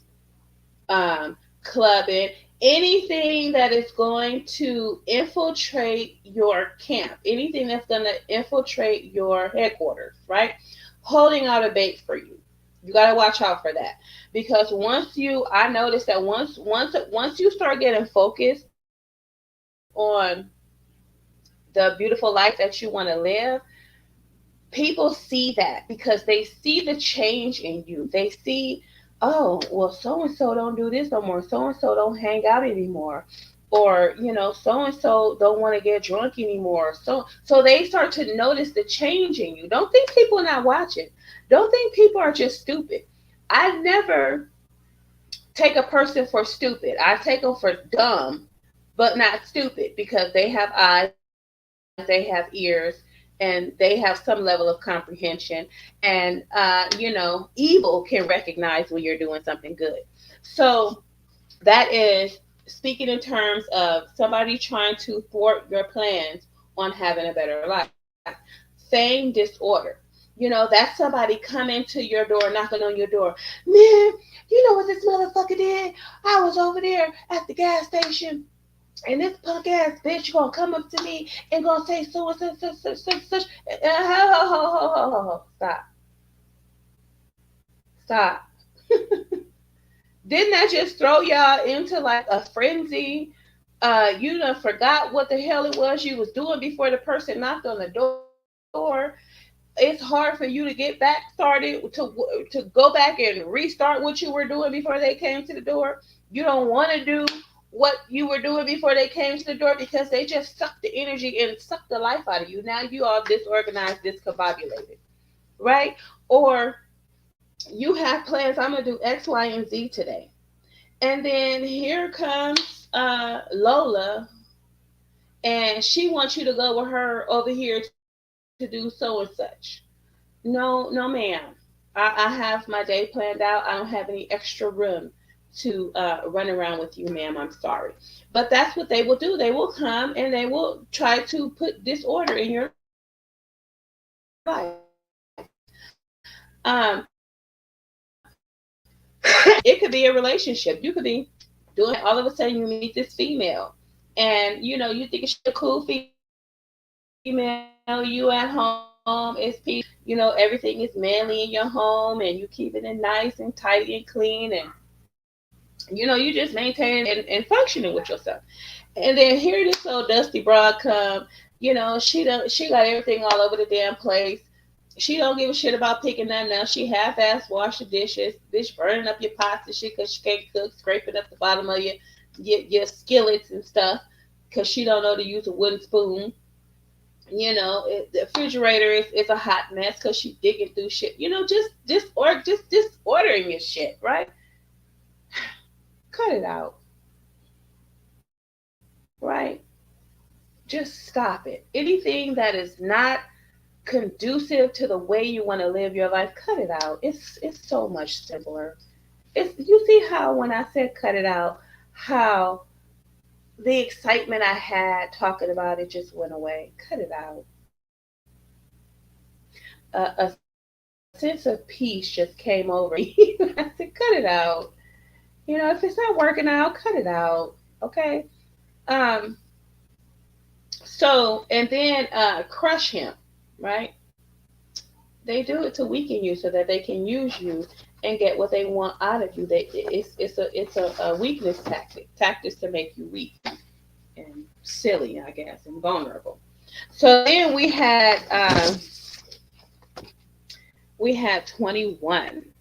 clubbing, anything that is going to infiltrate your camp, anything that's going to infiltrate your headquarters, right? Holding out a bait for you. You got to watch out for that because I noticed that once you start getting focused on the beautiful life that you want to live, people see that because they see the change in you. They see, oh, well, so and so don't do this no more. So and so don't hang out anymore. Or, so and so don't want to get drunk anymore. So they start to notice the change in you. Don't think people are not watching. Don't think people are just stupid. I never take a person for stupid. I take them for dumb, but not stupid because they have eyes, they have ears, and they have and they have some level of comprehension, and evil can recognize when you're doing something good. So that is speaking in terms of somebody trying to thwart your plans on having a better life. Same disorder. That's somebody coming to your door, knocking on your door. Man, you know what this motherfucker did? I was over there at the gas station, and this punk ass bitch gonna come up to me and gonna say so and such. Stop. Stop. Didn't that just throw y'all into like a frenzy? You done forgot what the hell it was you was doing before the person knocked on the door. It's hard for you to get back started to go back and restart what you were doing before they came to the door. You don't want to do what you were doing before they came to the door because they just sucked the energy and sucked the life out of you. Now you all disorganized, discombobulated, right? Or you have plans. I'm gonna do X, Y, and Z today, and then here comes Lola, and she wants you to go with her over here to do so and such. No, no, ma'am. I have my day planned out. I don't have any extra room to run around with you, ma'am. I'm sorry. But that's what they will do. They will come and they will try to put disorder in your life. It could be a relationship. You could be doing something. All of a sudden, you meet this female, and you think she's a cool female. You at home, it's peace. Everything is manly in your home, and you keeping it nice and tidy and clean, and you just maintaining and functioning with yourself. And then here this old dusty broad come. She got everything all over the damn place. She don't give a shit about picking nothing up. She half-ass wash the dishes, bitch, burning up your pots and shit because she can't cook, scraping up the bottom of your skillets and stuff because she don't know to use a wooden spoon. The refrigerator is a hot mess because she's digging through shit. Just disordering your shit, right? Cut it out, right? Just stop it. Anything that is not conducive to the way you want to live your life, cut it out. It's so much simpler. It's You see how when I said cut it out, how the excitement I had talking about it just went away. Cut it out. A sense of peace just came over me. I said, cut it out. If it's not working out, cut it out. Okay. Um. And then crush him, right? They do it to weaken you so that they can use you and get what they want out of you. It's a weakness tactics to make you weak and silly, I guess, and vulnerable. So then we had 21.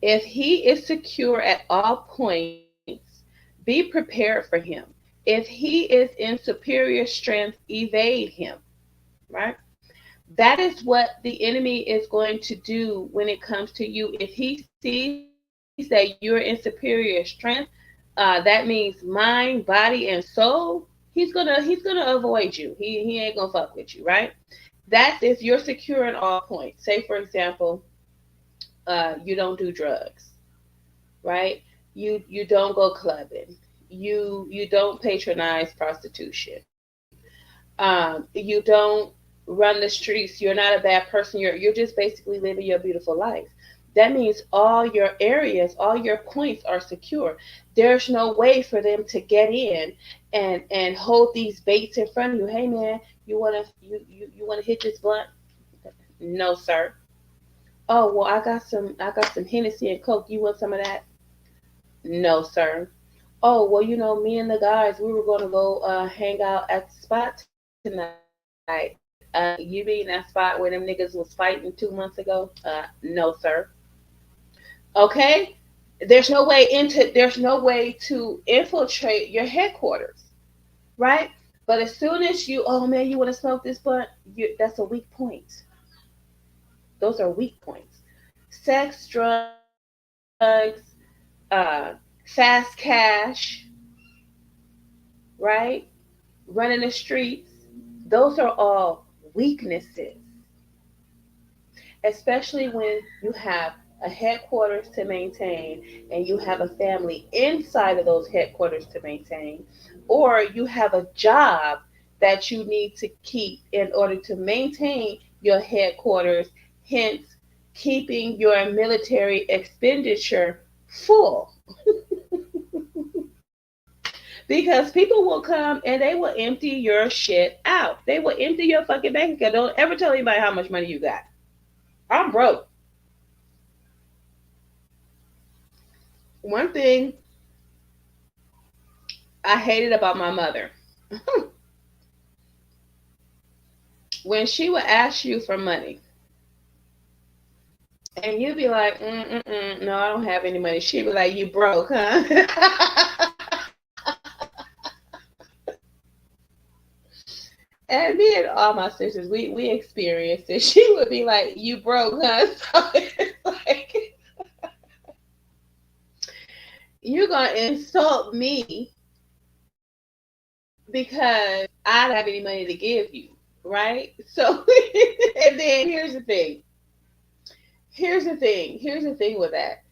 If he is secure at all points, be prepared for him. If he is in superior strength, evade him. Right? That is what the enemy is going to do when it comes to you. If he sees that you're in superior strength, that means mind, body, and soul. He's gonna avoid you. He ain't gonna fuck with you, right? That's if you're secure in all points. Say for example, you don't do drugs, right? You don't go clubbing. You don't patronize prostitution. You don't run the streets. You're not a bad person. You're just basically living your beautiful life. That means all your areas, all your points are secure. There's no way for them to get in and hold these baits in front of you. Hey man, you wanna hit this blunt? No, sir. Oh well, I got some Hennessy and Coke. You want some of that? No, sir. Oh well, me and the guys, we were gonna go hang out at the spot tonight. You mean that spot where them niggas was fighting 2 months ago? No, sir. Okay. There's no way to infiltrate your headquarters, right? But as soon as oh man, you want to smoke this blunt? That's a weak point. Those are weak points. Sex, drugs, fast cash, right? Running the streets. Those are all weaknesses, especially when you have a headquarters to maintain and you have a family inside of those headquarters to maintain, or you have a job that you need to keep in order to maintain your headquarters, hence keeping your military expenditure full. Because people will come and they will empty your shit out. They will empty your fucking bank account. Don't ever tell anybody how much money you got. I'm broke. One thing I hated about my mother, when she would ask you for money, and you'd be like, no, I don't have any money. She'd be like, you broke, huh? And me and all my sisters, we experienced it. She would be like, you broke, huh? So it's like, you're going to insult me because I don't have any money to give you, right? So, and then here's the thing. Here's the thing with that.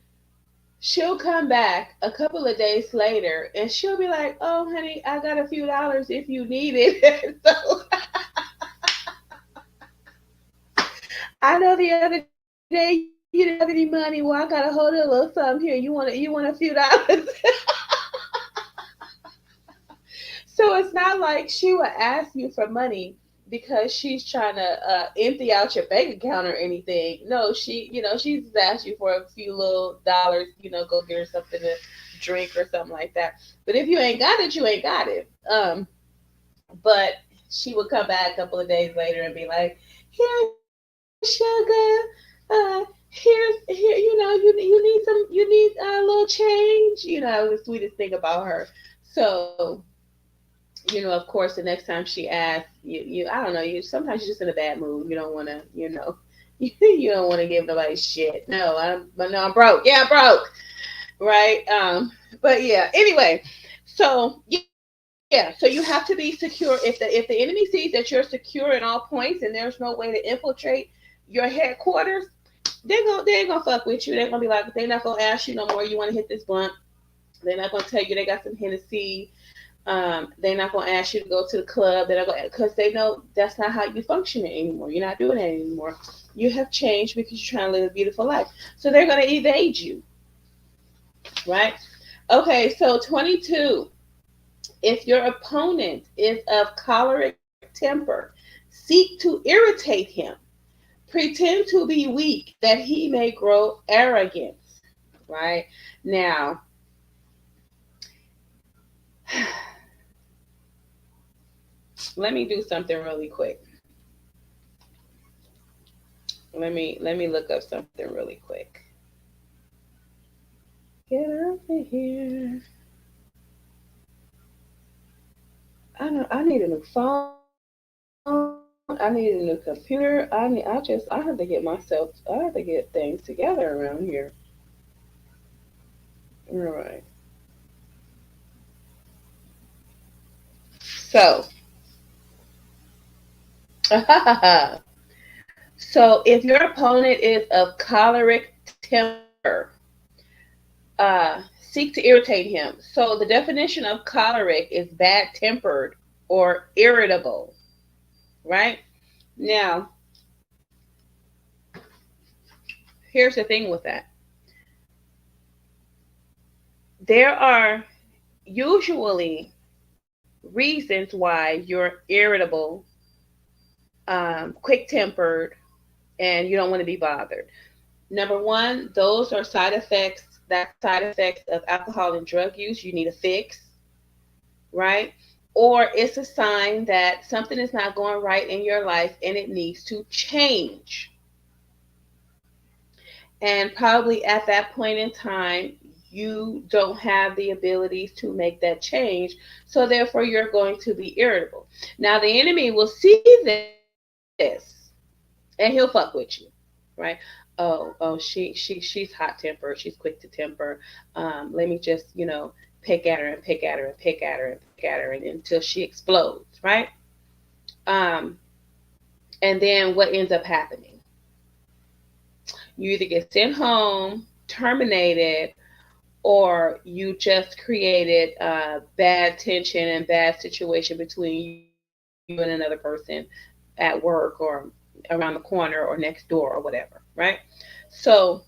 She'll come back a couple of days later and she'll be like, oh, honey, I got a few dollars if you need it. So I know the other day you didn't have any money. Well, I got a whole little something here. You want a few dollars? So it's not like she would ask you for money because she's trying to empty out your bank account or anything. No, she just asked you for a few little dollars, go get her something to drink or something like that. But if you ain't got it, you ain't got it. But she would come back a couple of days later and be like, "Here, sugar. Here. You need a little change. The sweetest thing about her. So of course, the next time she asks, I don't know, sometimes you're just in a bad mood. You don't want to, you don't want to give nobody shit. No, I'm broke. Yeah, I'm broke. Right. But yeah. Anyway, so yeah. So you have to be secure. If the enemy sees that you're secure in all points and there's no way to infiltrate your headquarters, they ain't gonna fuck with you. They're gonna be like, they're not gonna ask you no more. You want to hit this blunt? They're not gonna tell you they got some Hennessy. They're not going to ask you to go to the club. They're not going because they know that's not how you function anymore. You're not doing that anymore. You have changed because you're trying to live a beautiful life. So they're going to evade you, right? Okay, so 22. If your opponent is of choleric temper, seek to irritate him. Pretend to be weak that he may grow arrogant, right? Now, let me do something really quick. Let me look up something really quick. Get out of here. I need a new phone. I need a new computer. I have to get things together around here. All right. So, so if your opponent is of choleric temper, seek to irritate him. So the definition of choleric is bad tempered or irritable, right? Now, here's the thing with that. There are usually reasons why you're irritable, quick tempered, and you don't want to be bothered. Number one, those are side effects of alcohol and drug use. You need a fix, right? Or it's a sign that something is not going right in your life and it needs to change. And probably at that point in time, you don't have the abilities to make that change. So therefore, you're going to be irritable. Now, the enemy will see this and he'll fuck with you, right? Oh, she's hot tempered. She's quick to temper. Let me just, pick at her and pick at her and pick at her and pick at her and until she explodes, right? Um, And then what ends up happening? You either get sent home, terminated, or you just created bad tension and bad situation between you and another person at work or around the corner or next door or whatever, right? So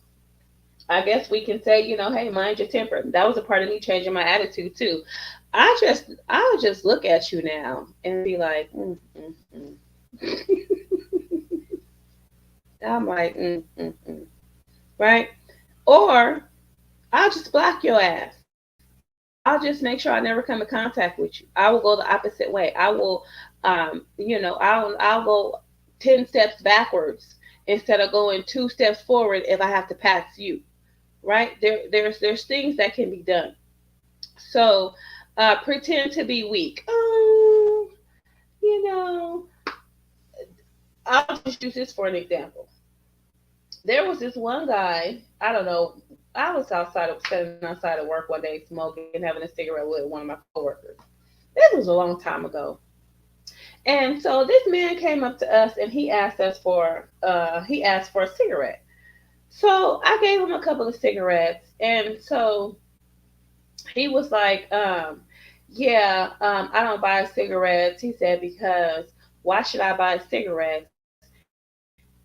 I guess we can say, hey, mind your temper. That was a part of me changing my attitude too. I'll just look at you now and be like, I'm like, right? Or I'll just block your ass. I'll just make sure I never come in contact with you. I will go the opposite way. I will, I'll go 10 steps backwards instead of going 2 steps forward if I have to pass you. Right? There's things that can be done. So pretend to be weak. Oh, you know, I'll just use this for an example. There was this one guy. I don't know. I was sitting outside of work one day, smoking, having a cigarette with one of my coworkers. This was a long time ago. And so this man came up to us and he asked for a cigarette. So I gave him a couple of cigarettes, and so he was like, yeah, I don't buy cigarettes. He said, because why should I buy cigarettes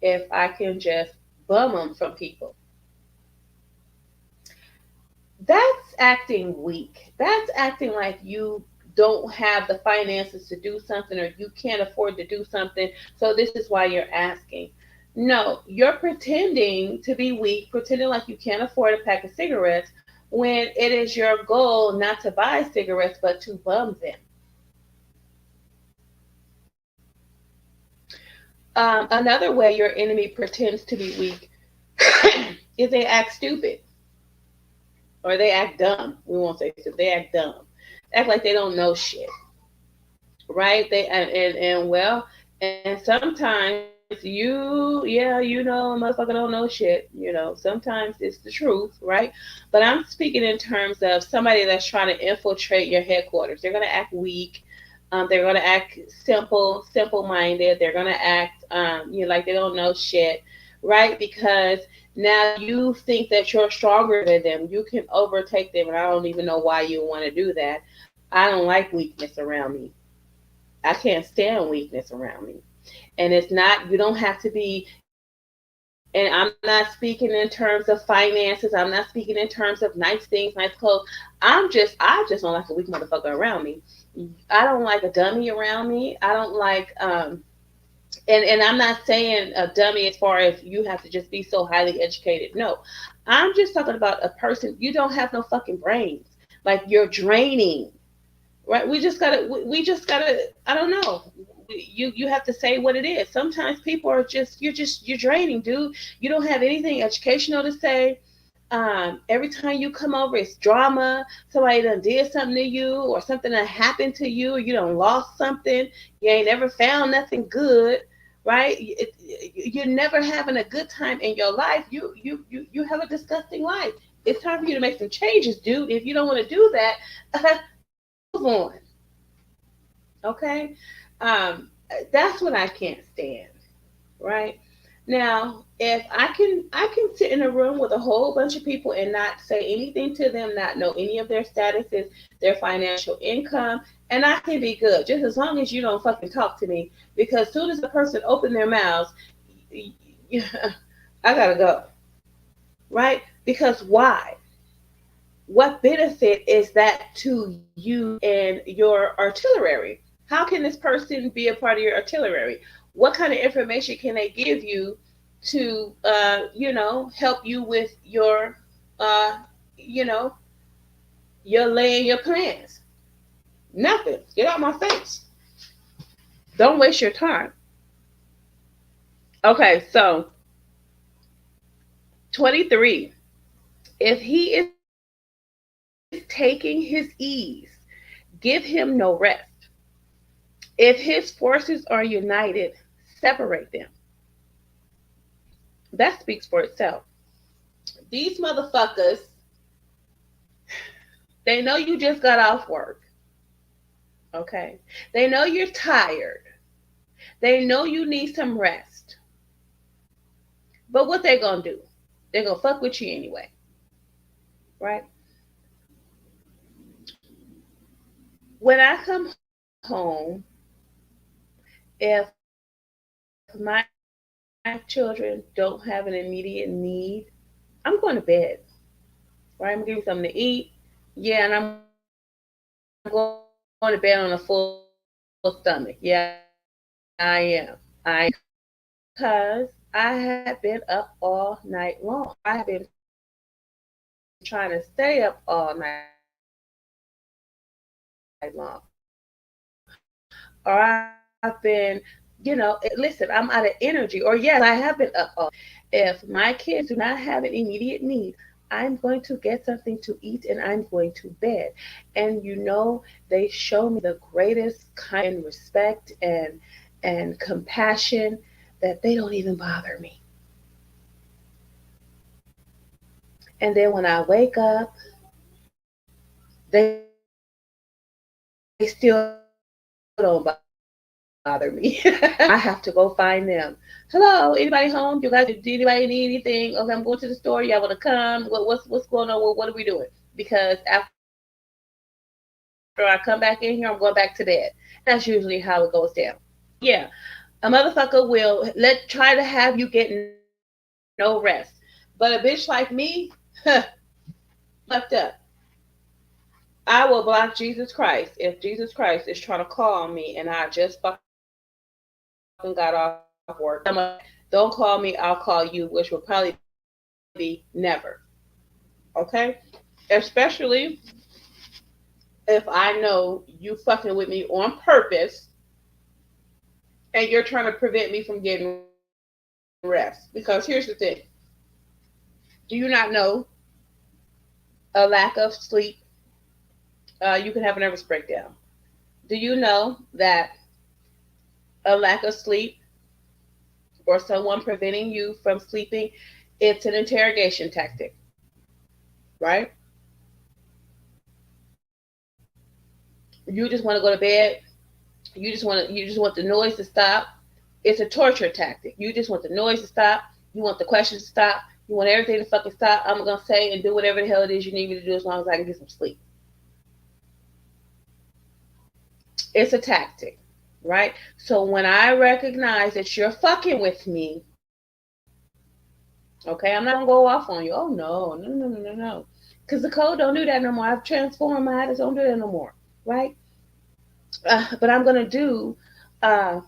if I can just bum them from people? That's acting weak. That's acting like you don't have the finances to do something or you can't afford to do something. So this is why you're asking. No, you're pretending to be weak, pretending like you can't afford a pack of cigarettes when it is your goal not to buy cigarettes but to bum them. Another way your enemy pretends to be weak is they act stupid or they act dumb. We won't say stupid. They act dumb. Act like they don't know shit, right? They and well, and sometimes a motherfucker don't know shit. Sometimes it's the truth, right? But I'm speaking in terms of somebody that's trying to infiltrate your headquarters. They're gonna act weak. They're gonna act simple minded. They're gonna act, like they don't know shit, right? Because now you think that you're stronger than them. You can overtake them, and I don't even know why you want to do that. I don't like weakness around me. I can't stand weakness around me. And it's not, you don't have to be, and I'm not speaking in terms of finances. I'm not speaking in terms of nice things, nice clothes. I just don't like a weak motherfucker around me. I don't like a dummy around me. I don't like, and I'm not saying a dummy as far as you have to just be so highly educated. No, I'm just talking about a person. You don't have no fucking brains. Like you're draining, right? We just gotta. I don't know. You have to say what it is. Sometimes people are you're draining, dude. You don't have anything educational to say. Every time you come over, it's drama. Somebody done did something to you, or something that happened to you. You done lost something. You ain't never found nothing good, right? You're never having a good time in your life. You have a disgusting life. It's time for you to make some changes, dude. If you don't want to do that, move on. Okay, um, that's what I can't stand. Right now, if I can sit in a room with a whole bunch of people and not say anything to them, not know any of their statuses, their financial income, and I can be good just as long as you don't fucking talk to me. Because as soon as a person open their mouths, I gotta go. Right? Because why? What benefit is that to you and your artillery? How can this person be a part of your artillery? What kind of information can they give you to, help you with uh, you know, your laying your plans? Nothing. Get out my face. Don't waste your time. Okay, so 23. If he is taking his ease, give him no rest. If his forces are united, separate them. That speaks for itself. These motherfuckers, they know you just got off work. Okay. They know you're tired. They know you need some rest. But what they gonna do? They're gonna fuck with you anyway. Right? When I come home, if my children don't have an immediate need, I'm going to bed. Right? I'm gonna give you something to eat. Yeah, and I'm going to bed on a full stomach. Yeah, I am. Because I have been up all night long. I have been trying to stay up all night long. Or I've been, listen, I'm out of energy. Or yes, I have been up all night. If my kids do not have an immediate need, I'm going to get something to eat and I'm going to bed. And they show me the greatest kind respect and compassion that they don't even bother me. And then when I wake up, they still don't bother me. I have to go find them. Hello, anybody home? You guys, do anybody need anything? Okay, I'm going to the store. Y'all want to come? What's going on? What are we doing? Because after I come back in here, I'm going back to bed. That's usually how it goes down. So yeah, a motherfucker will try to have you get no rest, but a bitch like me, fucked up. I will block Jesus Christ if Jesus Christ is trying to call me and I just fucking got off work. Don't call me, I'll call you, which will probably be never. Okay? Especially if I know you fucking with me on purpose and you're trying to prevent me from getting rest. Because here's the thing. Do you not know a lack of sleep, you can have a nervous breakdown? Do you know that a lack of sleep or someone preventing you from sleeping, it's an interrogation tactic, right? You just want to go to bed. You just want the noise to stop. It's a torture tactic. You just want the noise to stop. You want the questions to stop. You want everything to fucking stop. I'm gonna say and do whatever the hell it is you need me to do as long as I can get some sleep. It's a tactic, right? So when I recognize that you're fucking with me, okay, I'm not gonna go off on you. Oh no, no, no, no, no, no, no. Because the code don't do that no more. I've transformed my habits, don't do that no more, right? But I'm gonna do uh,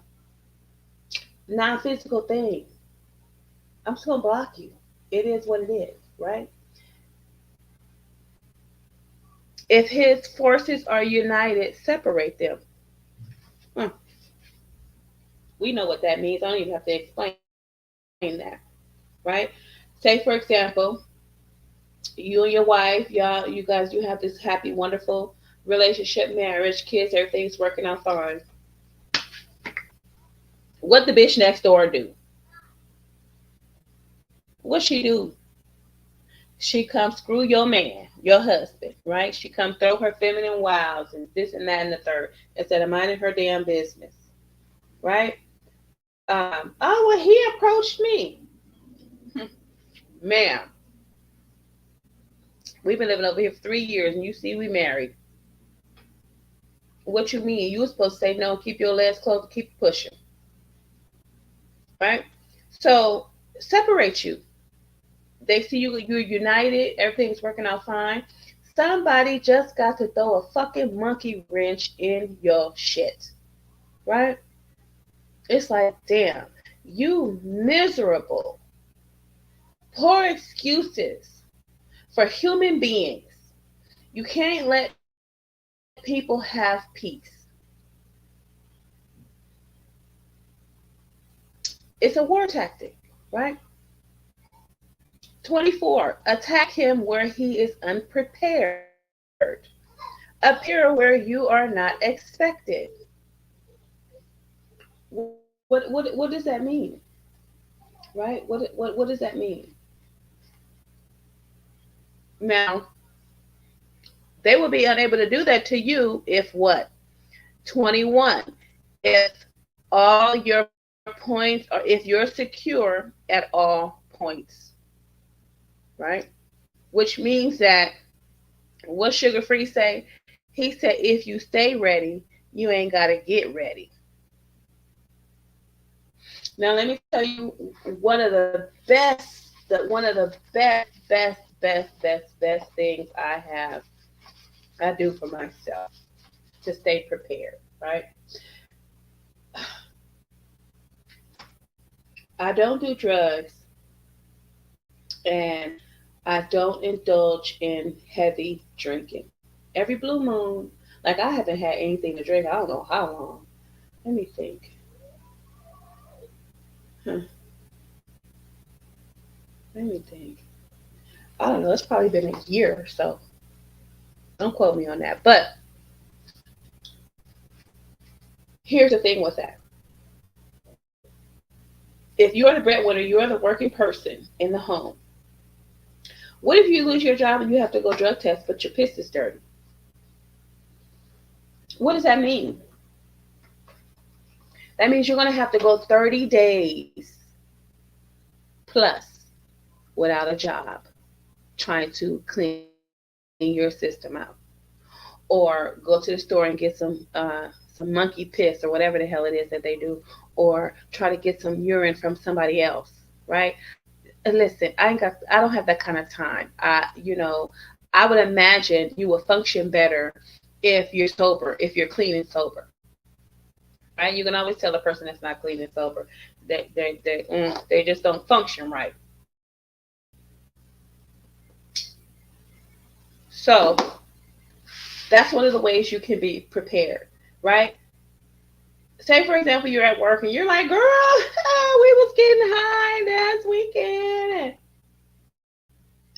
non-physical things. I'm just gonna block you. It is what it is, right? If his forces are united, separate them. Hmm. We know what that means. I don't even have to explain that, right? Say, for example, you and your wife, you guys, you have this happy, wonderful relationship, marriage, kids, everything's working out fine. What the bitch next door do? What she do? She come screw your man, your husband, right? She come throw her feminine wiles and this and that and the third instead of minding her damn business, right? Oh well, he approached me, ma'am. We've been living over here for 3 years, and you see we married. What you mean? You were supposed to say no, keep your legs closed, keep pushing, right? So separate you. They see you're united, everything's working out fine. Somebody just got to throw a fucking monkey wrench in your shit, right? It's like, damn, you miserable, poor excuses for human beings. You can't let people have peace. It's a war tactic, right? 24. Attack him where he is unprepared. Appear where you are not expected. What does that mean? Right? What does that mean? Now, they will be unable to do that to you if what? 21. If all your points, or if you're secure at all points, right? Which means that what Sugar Free say? He said, if you stay ready, you ain't gotta get ready. Now let me tell you one of the best things I do for myself to stay prepared, right? I don't do drugs and I don't indulge in heavy drinking. Every blue moon, like I haven't had anything to drink, I don't know how long. Let me think. Huh, let me think. I don't know, it's probably been a year or so. Don't quote me on that. But here's the thing with that. If you're the breadwinner, you're the working person in the home. What if you lose your job and you have to go drug test, but your piss is dirty? What does that mean? That means you're going to have to go 30 days plus without a job trying to clean your system out. Or go to the store and get some monkey piss or whatever the hell it is that they do, or try to get some urine from somebody else, right? And listen, I don't have that kind of time. I would imagine you will function better if you're sober, if you're clean and sober, right? You can always tell a person that's not clean and sober they just don't function right. So that's one of the ways you can be prepared, right? Say for example you're at work and you're like, girl, we was getting high last weekend.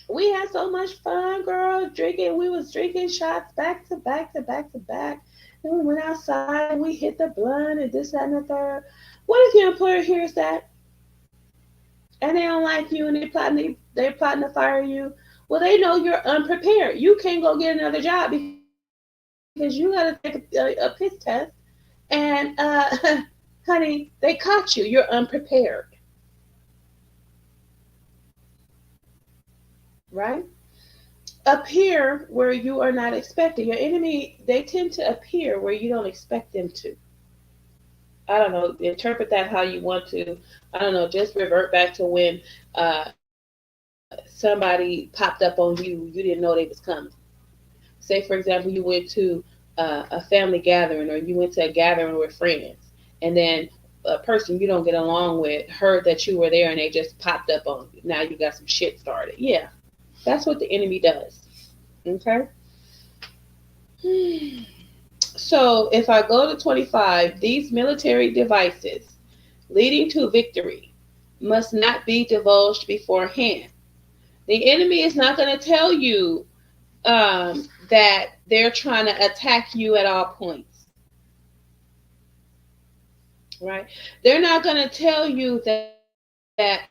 We had so much fun, girl, drinking. We was drinking shots back to back to back to back. Then we went outside and we hit the blunt and this, that, and the third. What if your employer hears that and they don't like you and they're plotting to fire you? Well, they know you're unprepared. You can't go get another job because you got to take a piss test. And honey, they caught you. You're unprepared, right? Appear where you are not expected. Your enemy, they tend to appear where you don't expect them to. I don't know. Interpret that how you want to. I don't know. Just revert back to when somebody popped up on you. You didn't know they was coming. Say, for example, you went to a family gathering or you went to a gathering with friends, and then a person you don't get along with heard that you were there and they just popped up on you. Now you got some shit started. Yeah, that's what the enemy does. Okay? So if I go to 25, these military devices leading to victory must not be divulged beforehand. The enemy is not going to tell you that they're trying to attack you at all points, right? They're not going to tell you that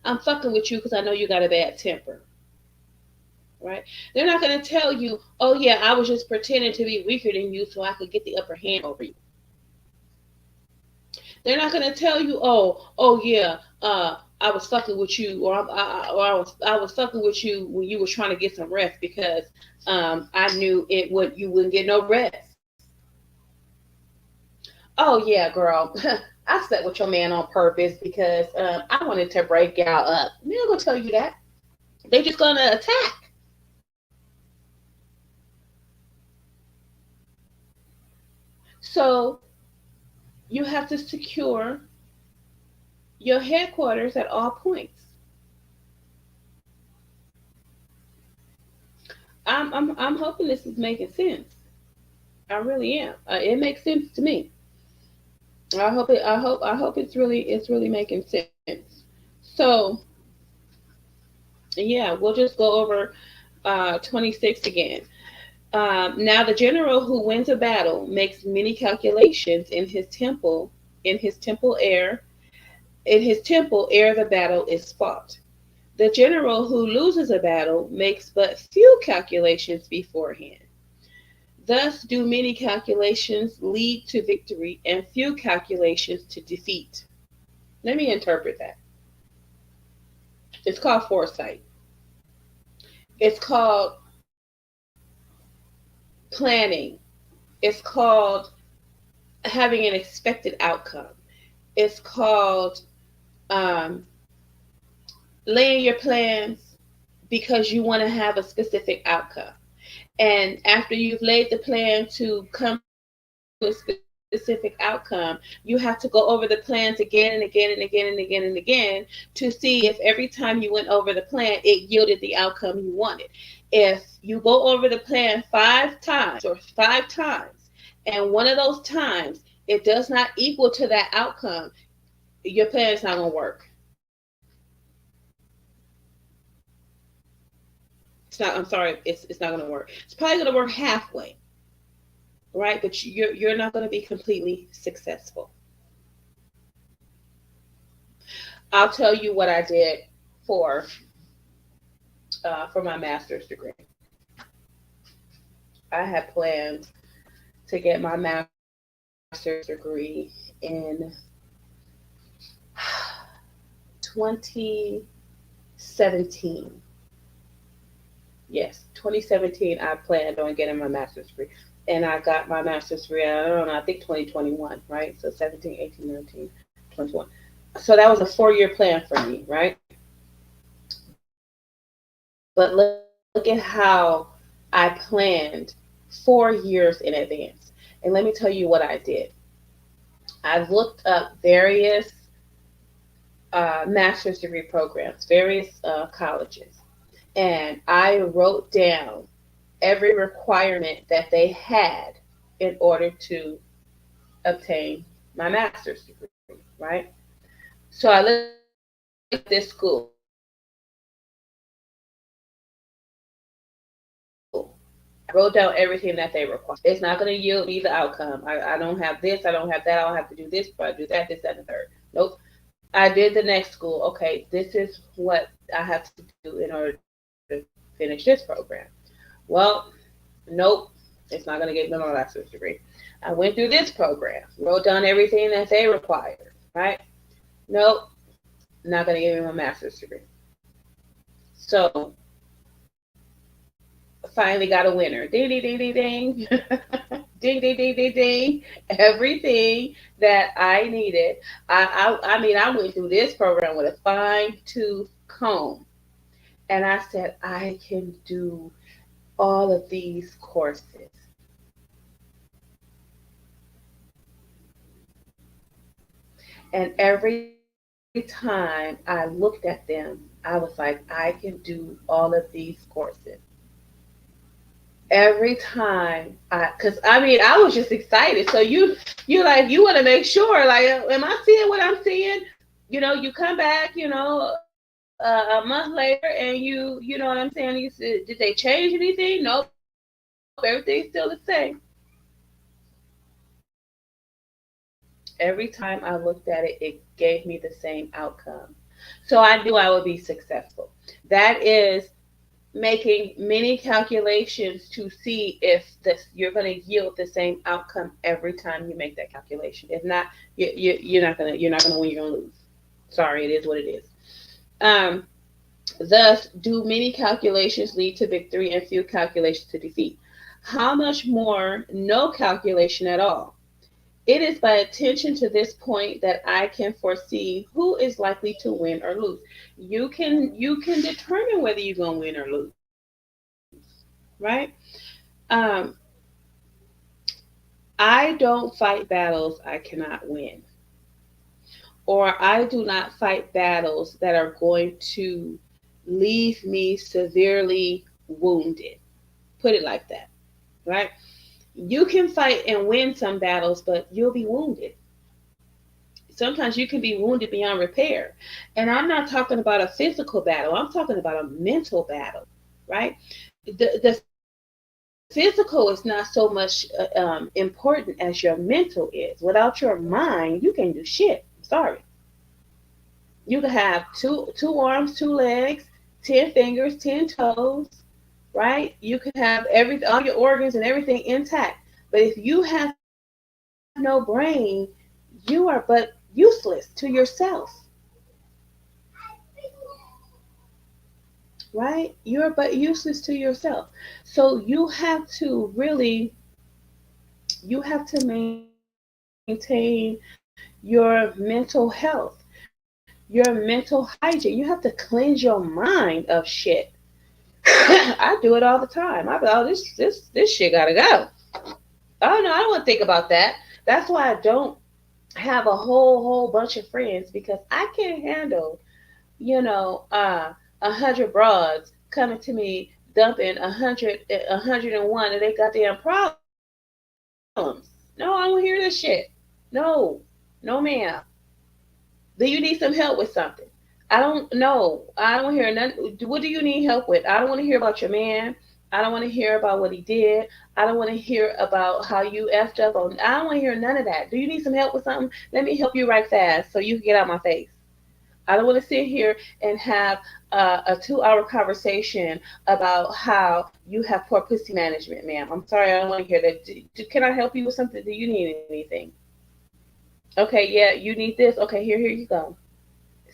I'm fucking with you because I know you got a bad temper, right? They're not going to tell you, oh yeah, I was just pretending to be weaker than you so I could get the upper hand over you. They're not going to tell you, oh yeah, I was fucking with you, or I was fucking with you when you were trying to get some rest because I knew you wouldn't get no rest. Oh yeah, girl, I slept with your man on purpose because I wanted to break y'all up. They're not gonna tell you that. They're just gonna attack. So you have to secure your headquarters at all points. I'm hoping this is making sense. I really am. It makes sense to me. I hope it's really making sense. So yeah, we'll just go over 26 again. Now the general who wins a battle makes many calculations in his temple ere the battle is fought. The general who loses a battle makes but few calculations beforehand. Thus do many calculations lead to victory and few calculations to defeat. Let me interpret that. It's called foresight. It's called planning. It's called having an expected outcome. It's called um, laying your plans because you want to have a specific outcome. And after you've laid the plan to come to a specific outcome, you have to go over the plans again and again and again and again and again to see if every time you went over the plan, it yielded the outcome you wanted. If you go over the plan 5 times or 5 times, and one of those times it does not equal to that outcome, your plan is not going to work. I'm sorry, it's not going to work. It's probably going to work halfway, right? But you're not going to be completely successful. I'll tell you what I did for my master's degree. I had planned to get my master's degree in 2017. Yes, 2017, I planned on getting my master's degree. And I got my master's degree, I don't know, I think 2021, right? So 17, 18, 19, 21. So that was a 4-year plan for me, right? But look at how I planned 4 years in advance. And let me tell you what I did. I looked up various master's degree programs, various colleges. And I wrote down every requirement that they had in order to obtain my master's degree, right? So I looked at this school. I wrote down everything that they require. It's not going to yield me the outcome. I don't have this, I don't have that, I don't have to do this, but I do that, this, that, and the third. Nope. I did the next school. Okay, this is what I have to do in order to finish this program. Well, nope, it's not going to get me my master's degree. I went through this program, wrote down everything that they required, right? Nope, not going to give me my master's degree. So, finally got a winner. Ding, ding, ding, ding, ding. Ding, ding, ding, ding, ding. Everything that I needed. I mean, I went through this program with a fine tooth comb. And I said, I can do all of these courses. And every time I looked at them, I was like, I can do all of these courses. Every time because I mean, I was just excited. So you like, you want to make sure, like, am I seeing what I'm seeing? You come back, a month later, and you know what I'm saying? You said, did they change anything? Nope, everything's still the same. Every time I looked at it, it gave me the same outcome. So I knew I would be successful. That is making many calculations to see if you're going to yield the same outcome every time you make that calculation. If not, you're not going to win. You're going to lose. Sorry, it is what it is. Thus, do many calculations lead to victory and few calculations to defeat? How much more no calculation at all? It is by attention to this point that I can foresee who is likely to win or lose. You can determine whether you're gonna win or lose, right? Um, I don't fight battles I cannot win, or I do not fight battles that are going to leave me severely wounded. Put it like that, right? You can fight and win some battles, but you'll be wounded. Sometimes you can be wounded beyond repair. And I'm not talking about a physical battle, I'm talking about a mental battle, right? The physical is not so much important as your mental is. Without your mind, you can't do shit. I'm sorry. You can have two arms, 2 legs, 10 fingers, 10 toes, right? You can have all your organs and everything intact, but if you have no brain, you are but useless to yourself, right? You're but useless to yourself. So you have to maintain your mental health, your mental hygiene. You have to cleanse your mind of shit. I do it all the time. I be, oh, this shit gotta go. Oh no, I don't want to think about that. That's why I don't have a whole bunch of friends, because I can't handle, you know, 100 broads coming to me dumping 101 of they goddamn problems. No, I don't want to hear this shit. No, no, ma'am. Do you need some help with something? I don't know. I don't want to hear none. What do you need help with? I don't want to hear about your man. I don't want to hear about what he did. I don't want to hear about how you effed up on. I don't want to hear none of that. Do you need some help with something? Let me help you right fast so you can get out my face. I don't want to sit here and have a 2 hour conversation about how you have poor pussy management, ma'am. I'm sorry, I don't want to hear that. Can I help you with something? Do you need anything? Okay, yeah, you need this. Okay, here you go.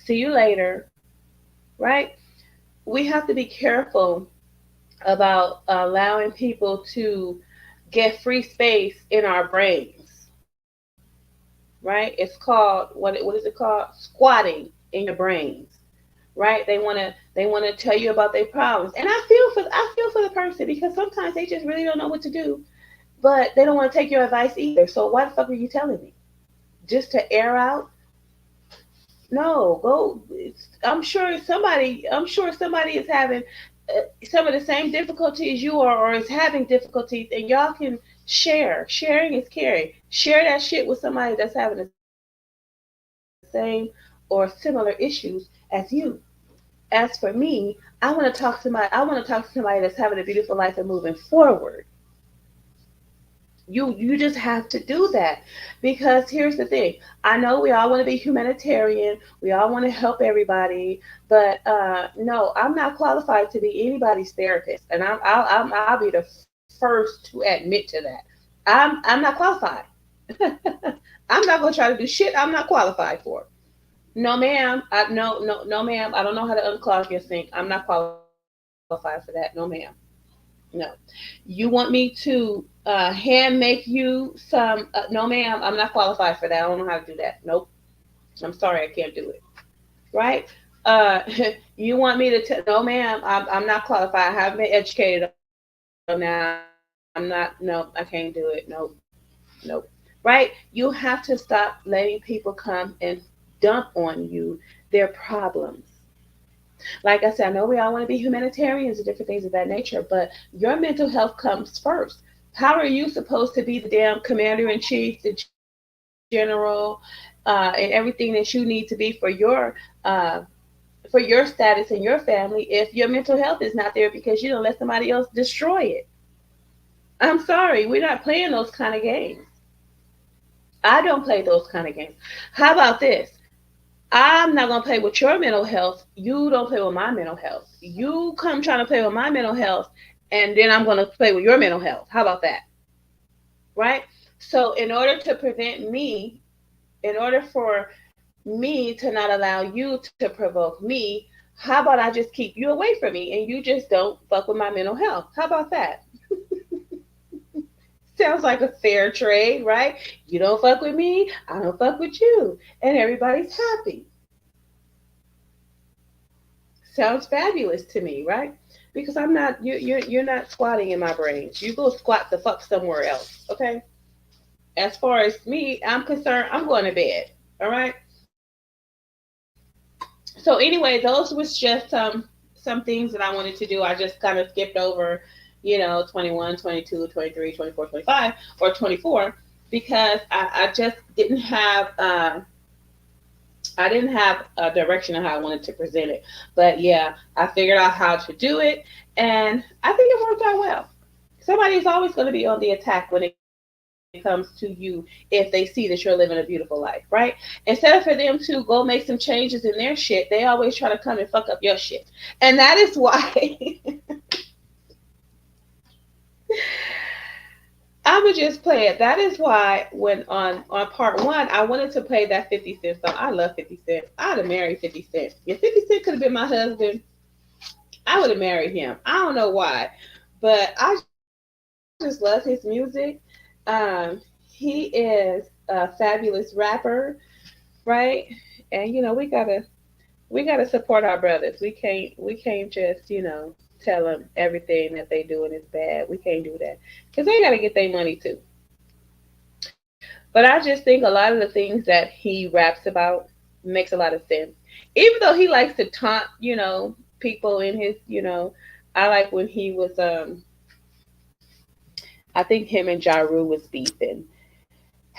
See you later, right? We have to be careful about allowing people to get free space in our brains, right? It's called what is it called? Squatting in your brains, right? They want to tell you about their problems, and I feel for the person, because sometimes they just really don't know what to do, but they don't want to take your advice either. So why the fuck are you telling me? Just to air out? No, go. I'm sure somebody is having some of the same difficulties you are, or is having difficulties, and y'all can share. Sharing is caring. Share that shit with somebody that's having the same or similar issues as you. As for me, I want to talk to somebody that's having a beautiful life and moving forward. You just have to do that, because here's the thing. I know we all want to be humanitarian, we all want to help everybody, but no, I'm not qualified to be anybody's therapist, and I'll be the first to admit to that. I'm not qualified. I'm not gonna try to do shit I'm not qualified for. No ma'am, no ma'am, I don't know how to unclog your sink. I'm not qualified for that. No ma'am. No. You want me to hand make you some? No, ma'am. I'm not qualified for that. I don't know how to do that. Nope. I'm sorry, I can't do it. Right? Uh, you want me to? No, ma'am. I'm not qualified. I haven't been educated on that. I'm not. No, I can't do it. Nope. Nope. Right? You have to stop letting people come and dump on you their problems. Like I said, I know we all want to be humanitarians and different things of that nature, but your mental health comes first. How are you supposed to be the damn commander in chief, the general, and everything that you need to be for your status and your family if your mental health is not there because you don't let somebody else destroy it? I'm sorry, we're not playing those kind of games. I don't play those kind of games. How about this? I'm not gonna play with your mental health. You don't play with my mental health. You come trying to play with my mental health, and then I'm gonna play with your mental health. How about that? Right? So, in order for me to not allow you to provoke me, how about I just keep you away from me and you just don't fuck with my mental health? How about that? Sounds like a fair trade, right? You don't fuck with me, I don't fuck with you, and everybody's happy. Sounds fabulous to me, right? Because I'm not you're not squatting in my brains. You go squat the fuck somewhere else, okay? As far as me, I'm concerned, I'm going to bed. All right. So anyway, those was just some things that I wanted to do. I just kind of skipped over, 21, 22, 23, 24, 25, or 24, because I just I didn't have a direction on how I wanted to present it. But yeah, I figured out how to do it, and I think it worked out well. Somebody is always going to be on the attack when it comes to you if they see that you're living a beautiful life, right? Instead of for them to go make some changes in their shit, they always try to come and fuck up your shit. And that is why I would just play it. That is why when on part one, I wanted to play that 50 Cent song. I love 50 Cent. I'd have married 50 Cent. If 50 Cent could have been my husband, I would have married him. I don't know why, but I just love his music. He is a fabulous rapper, right? And we gotta support our brothers. We can't just tell them everything that they doing is bad. We can't do that because they gotta get their money too. But I just think a lot of the things that he raps about makes a lot of sense. Even though he likes to taunt, people in his. I like when he was I think him and Ja Rule was beefing.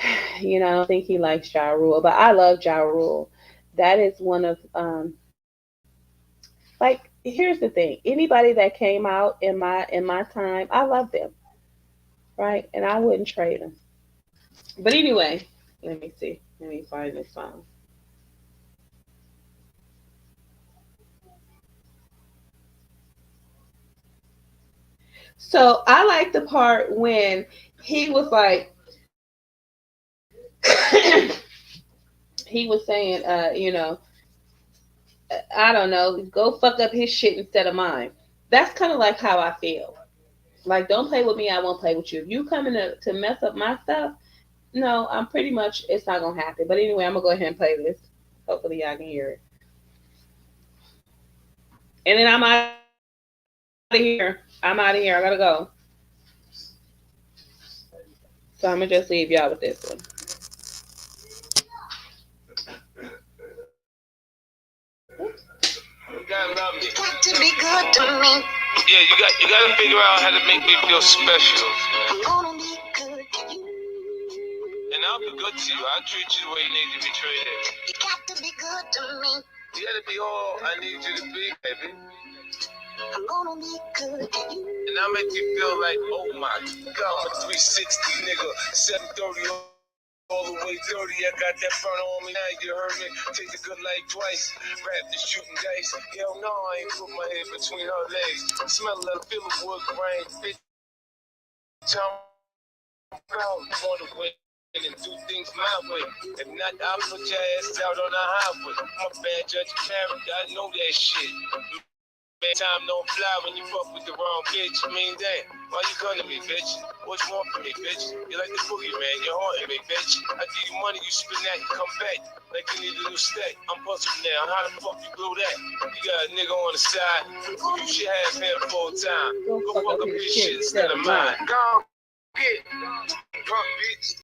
I don't think he likes Ja Rule, but I love Ja Rule. That is one of like here's the thing. Anybody that came out in my time, I love them, right? And I wouldn't trade them. But anyway, let me see. Let me find this song. So I like the part when he was like, he was saying, I don't know, go fuck up his shit instead of mine. That's kind of like how I feel. Like, don't play with me, I won't play with you. If you coming to mess up my stuff, no, I'm pretty much, it's not gonna happen. But anyway, I'm gonna go ahead and play this. Hopefully, y'all can hear it. And then I'm out of here. I'm out of here. I gotta go. So I'm gonna just leave y'all with this one. You gotta love me. You got to be good to me. Yeah, you gotta figure out how to make me feel special. I'm gonna be good to you. And I'll be good to you. I'll treat you the way you need to be treated. You got to be good to me. You gotta be all I need you to be, baby. I'm gonna be good to you. And I'll make you feel like, oh my God, I'm a 360 nigga, 730 all the way 30, I got that front on me now, you heard me? Take the good life twice, rap the shooting dice. Hell no, I ain't put my head between her legs. Smell of feel of wood grain, bitch. I'm proud, wanna win and do things my way. If not, I'll put your ass out on the highway. I'm a bad judge of character, I know that shit. Man, time don't fly when you fuck with the wrong bitch. I mean, damn, why you come to me, bitch? What you want from me, bitch? You like the boogie, man. You're haunting me, bitch. I give you money, you spend that, you come back. Like you need a new stack. I'm puzzled now. How the fuck you blew that? You got a nigga on the side. You should have him full time. Go fuck up his shit instead of mine. Go get drunk, bitch.